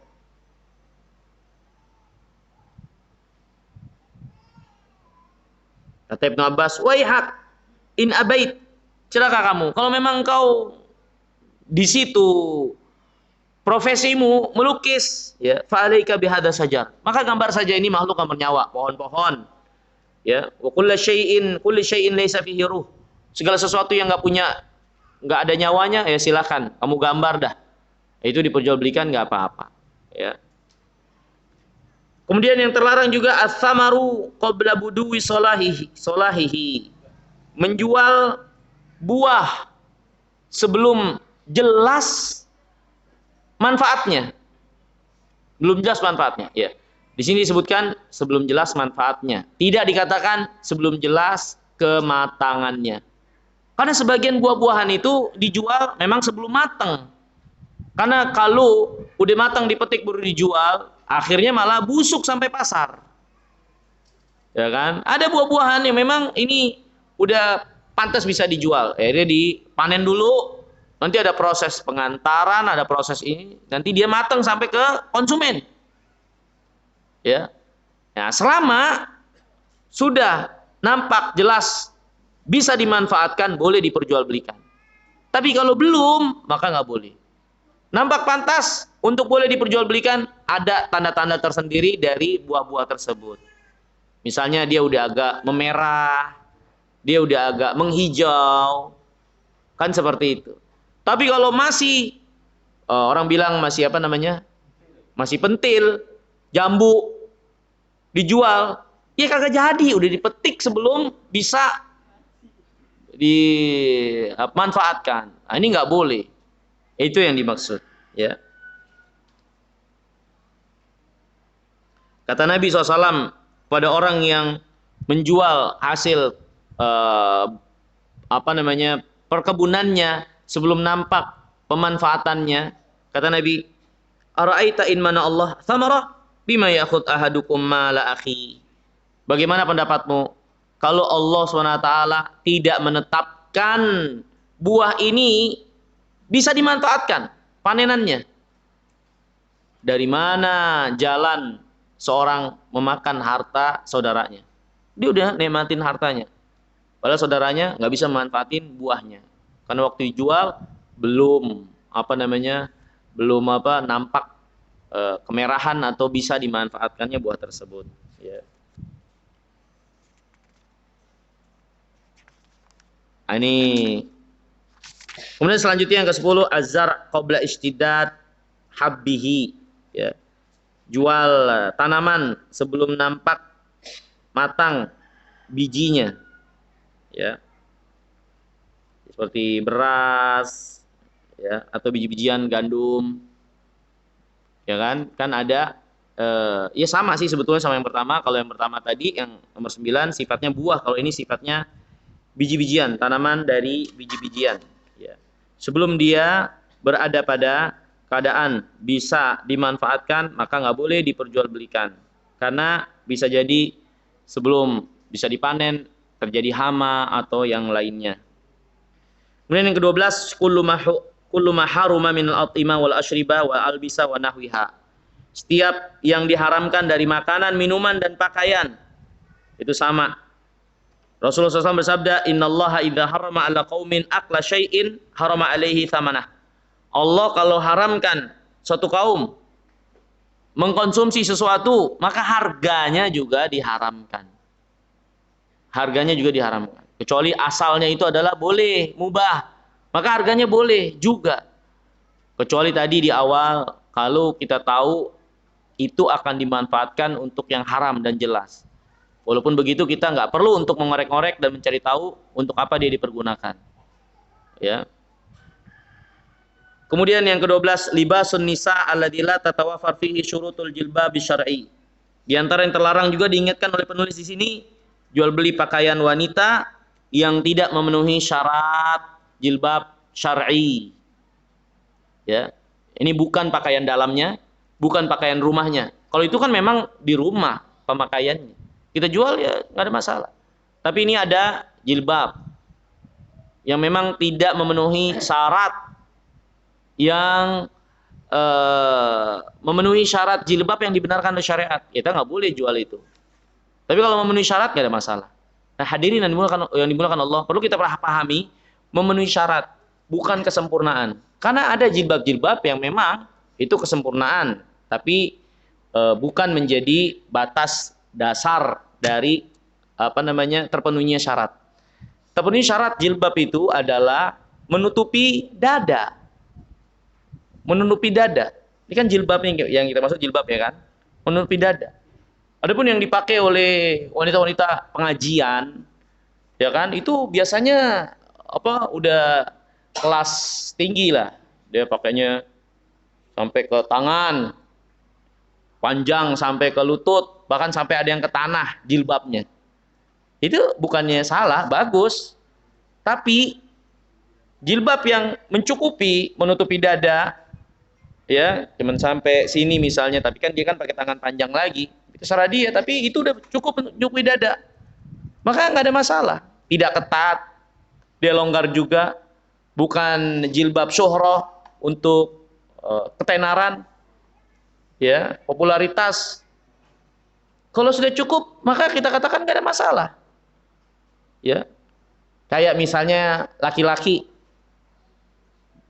Kata Ibnu Abbas, "Waihak in abait." Celaka kamu kalau memang kau di situ profesimu melukis, ya, fa'alaika bihadza sajar. Maka gambar saja ini makhluk yang bernyawa, pohon-pohon. Ya, wa kulli syai'in laisa fihi ruh. Segala sesuatu yang nggak ada nyawanya, ya silakan kamu gambar dah. Itu diperjualbelikan nggak apa-apa, ya. Kemudian yang terlarang juga ats-tsamaru qabla buduwi solahihi. Menjual buah sebelum jelas manfaatnya. Belum jelas manfaatnya, ya. Di sini disebutkan sebelum jelas manfaatnya. Tidak dikatakan sebelum jelas kematangannya. Karena sebagian buah-buahan itu dijual memang sebelum matang. Karena kalau udah matang dipetik baru dijual, akhirnya malah busuk sampai pasar. Ya kan? Ada buah-buahan yang memang ini udah pantas bisa dijual. Akhirnya dipanen dulu. Nanti ada proses pengantaran, ada proses ini, nanti dia matang sampai ke konsumen. Ya. Nah, selama sudah nampak jelas bisa dimanfaatkan, boleh diperjualbelikan. Tapi kalau belum, maka nggak boleh. Nampak pantas untuk boleh diperjualbelikan, ada tanda-tanda tersendiri dari buah-buah tersebut. Misalnya dia udah agak memerah, dia udah agak menghijau, kan seperti itu. Tapi kalau masih orang bilang masih apa namanya, masih pentil, jambu dijual, ya kagak jadi, udah dipetik sebelum bisa dimanfaatkan. Nah, ini nggak boleh. Itu yang dimaksud, ya. Kata Nabi SAW pada orang yang menjual hasil perkebunannya sebelum nampak pemanfaatannya, kata Nabi, "Ara'aita in mana Allah thamara bima ya'khud ahadukum mala akhi." Bagaimana pendapatmu kalau Allah SWT tidak menetapkan buah ini bisa dimanfaatkan panenannya? Dari mana jalan seorang memakan harta saudaranya? Dia udah nikmatin hartanya, padahal saudaranya nggak bisa memanfaatin buahnya. Karena waktu dijual belum nampak kemerahan atau bisa dimanfaatkannya buah tersebut. Ya. Ini kemudian selanjutnya yang ke-10, azar qabla istidad habbihi. Ya. Jual tanaman sebelum nampak matang bijinya. Ya. Seperti beras, ya, atau biji-bijian gandum, ya kan? Kan ada, ya sama sih sebetulnya sama yang pertama. Kalau yang pertama tadi, yang nomor 9 sifatnya buah. Kalau ini sifatnya biji-bijian, tanaman dari biji-bijian. Ya. Sebelum dia berada pada keadaan bisa dimanfaatkan, maka nggak boleh diperjualbelikan. Karena bisa jadi sebelum bisa dipanen terjadi hama atau yang lainnya. Kemudian yang ke-12, kullu ma haruma min al-atima wal ashriba wal albisa wa nahwiha. Setiap yang diharamkan dari makanan, minuman dan pakaian itu sama. Rasulullah SAW bersabda, "Innallaha idza harrama 'ala qaumin akla syai'in harama 'alaihi tsamanah." Allah kalau haramkan suatu kaum mengkonsumsi sesuatu, maka harganya juga diharamkan. Harganya juga diharamkan. Kecuali asalnya itu adalah boleh, mubah, maka harganya boleh juga. Kecuali tadi di awal, kalau kita tahu itu akan dimanfaatkan untuk yang haram dan jelas. Walaupun begitu kita nggak perlu untuk mengorek-ngorek dan mencari tahu untuk apa dia dipergunakan. Ya. Kemudian yang ke-12, libasun nisa alladzi la tatawafar fihi syurutul jilbab syar'i. Di antara yang terlarang juga diingatkan oleh penulis di sini, jual beli pakaian wanita yang tidak memenuhi syarat jilbab syar'i. Ya. Ini bukan pakaian dalamnya, bukan pakaian rumahnya. Kalau itu kan memang di rumah pemakaiannya. Kita jual ya nggak ada masalah. Tapi ini ada jilbab. yang memang tidak memenuhi syarat yang memenuhi syarat jilbab yang dibenarkan oleh syariat, kita nggak boleh jual itu. Tapi kalau memenuhi syarat nggak ada masalah. Nah, hadirin yang dimulakan Allah, perlu kita pahami memenuhi syarat, bukan kesempurnaan. Karena ada jilbab-jilbab yang memang itu kesempurnaan, tapi bukan menjadi batas dasar dari terpenuhinya syarat. Terpenuhi syarat jilbab itu adalah menutupi dada. Menutupi dada. Ini kan jilbab yang kita maksud jilbab ya kan? Menutupi dada. Adapun yang dipakai oleh wanita-wanita pengajian, ya kan? Itu biasanya udah kelas tinggi lah. Dia pakainya sampai ke tangan, panjang sampai ke lutut, bahkan sampai ada yang ke tanah jilbabnya. Itu bukannya salah, bagus. Tapi jilbab yang mencukupi, menutupi dada, ya, cuman sampai sini misalnya, tapi kan dia kan pakai tangan panjang lagi. Itu terserah dia, tapi itu udah cukup menutupi dada. Maka nggak ada masalah. Tidak ketat, dia longgar juga, bukan jilbab syuhrah untuk ketenaran, ya, popularitas. Kalau sudah cukup, maka kita katakan nggak ada masalah. Ya, kayak misalnya laki-laki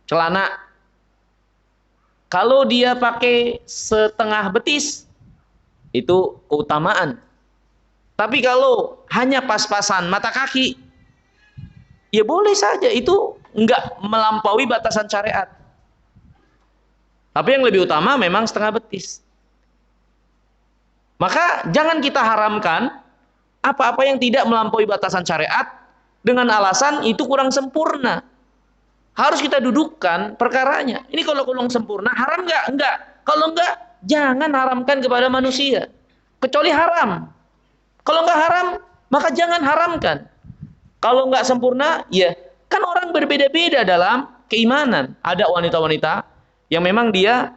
celana, kalau dia pakai setengah betis itu keutamaan. Tapi kalau hanya pas-pasan mata kaki, ya boleh saja, itu enggak melampaui batasan syariat. Tapi yang lebih utama memang setengah betis. Maka jangan kita haramkan apa-apa yang tidak melampaui batasan syariat dengan alasan itu kurang sempurna. Harus kita dudukkan perkaranya. Ini kalau kurang sempurna, haram nggak? Enggak. Kalau enggak, jangan haramkan kepada manusia. Kecuali haram. Kalau enggak haram, maka jangan haramkan. Kalau enggak sempurna, ya kan orang berbeda-beda dalam keimanan. Ada wanita-wanita yang memang dia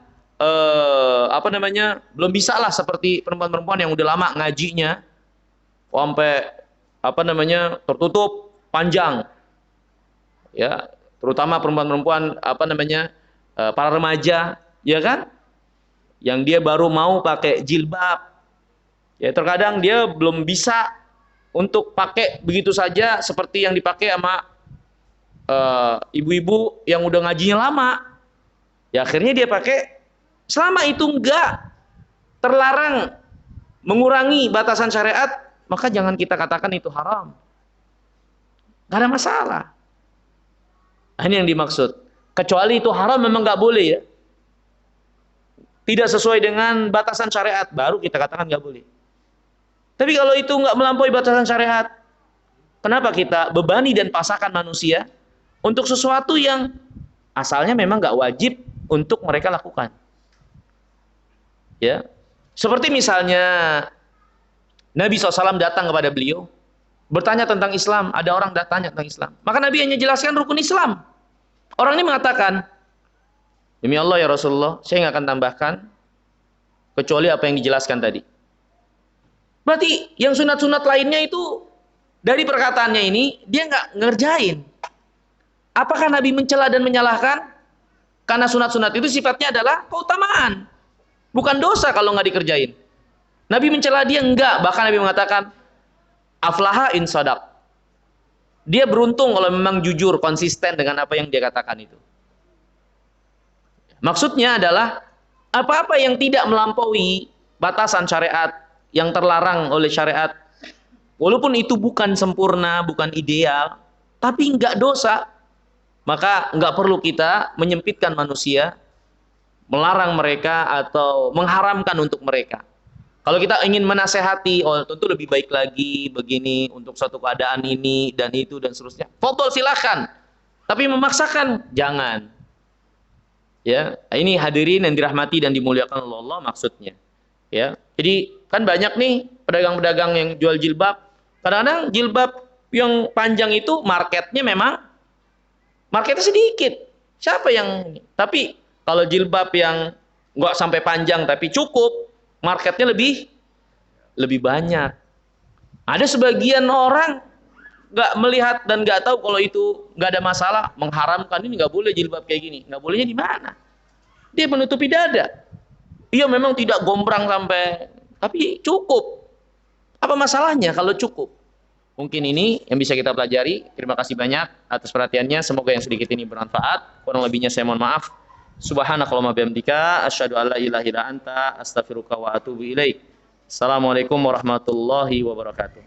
belum bisa lah seperti perempuan-perempuan yang udah lama ngajinya, sampai tertutup panjang, ya, terutama perempuan-perempuan para remaja, ya kan, yang dia baru mau pakai jilbab, ya, terkadang dia belum bisa untuk pakai begitu saja seperti yang dipakai sama ibu-ibu yang udah ngajinya lama, ya, akhirnya dia pakai. Selama itu enggak terlarang, mengurangi batasan syariat, maka jangan kita katakan itu haram. Nggak ada masalah. Nah, ini yang dimaksud. Kecuali itu haram memang nggak boleh, ya. Tidak sesuai dengan batasan syariat, baru kita katakan nggak boleh. Tapi kalau itu nggak melampaui batasan syariat, kenapa kita bebani dan pasahkan manusia untuk sesuatu yang asalnya memang nggak wajib untuk mereka lakukan? Ya, seperti misalnya Nabi SAW datang kepada beliau, bertanya tentang Islam. Ada orang datanya tentang Islam, maka Nabi hanya jelaskan rukun Islam. Orang ini mengatakan, demi Allah ya Rasulullah, saya nggak akan tambahkan kecuali apa yang dijelaskan tadi. Berarti yang sunat-sunat lainnya itu dari perkataannya ini dia nggak ngerjain. Apakah Nabi mencela dan menyalahkan? Karena sunat-sunat itu sifatnya adalah keutamaan, bukan dosa kalau nggak dikerjain. Nabi mencela dia? Enggak. Bahkan Nabi mengatakan, aflaha in sadaq. Dia beruntung kalau memang jujur, konsisten dengan apa yang dia katakan itu. Maksudnya adalah apa-apa yang tidak melampaui batasan syariat, yang terlarang oleh syariat, walaupun itu bukan sempurna, bukan ideal, tapi enggak dosa, maka enggak perlu kita menyempitkan manusia, melarang mereka atau mengharamkan untuk mereka. Kalau kita ingin menasehati, oh tentu lebih baik lagi begini untuk suatu keadaan ini dan itu dan seterusnya, fadhol silakan. Tapi memaksakan jangan. Ya, ini hadirin yang dirahmati dan dimuliakan Allah maksudnya. Ya, jadi kan banyak nih pedagang-pedagang yang jual jilbab. Kadang-kadang jilbab yang panjang itu marketnya sedikit. Siapa yang? Tapi kalau jilbab yang nggak sampai panjang tapi cukup, marketnya lebih banyak. Ada sebagian orang nggak melihat dan nggak tahu kalau itu nggak ada masalah, mengharamkan ini nggak boleh jilbab kayak gini, nggak bolehnya di mana? Dia menutupi dada. Iya memang tidak gombrang sampai, tapi cukup. Apa masalahnya kalau cukup? Mungkin ini yang bisa kita pelajari. Terima kasih banyak atas perhatiannya. Semoga yang sedikit ini bermanfaat. Kurang lebihnya saya mohon maaf. Subhanakallahumma bihamdika asyhadu an la ilaha illa anta astaghfiruka wa atubu ilaik. Assalamualaikum warahmatullahi wabarakatuh.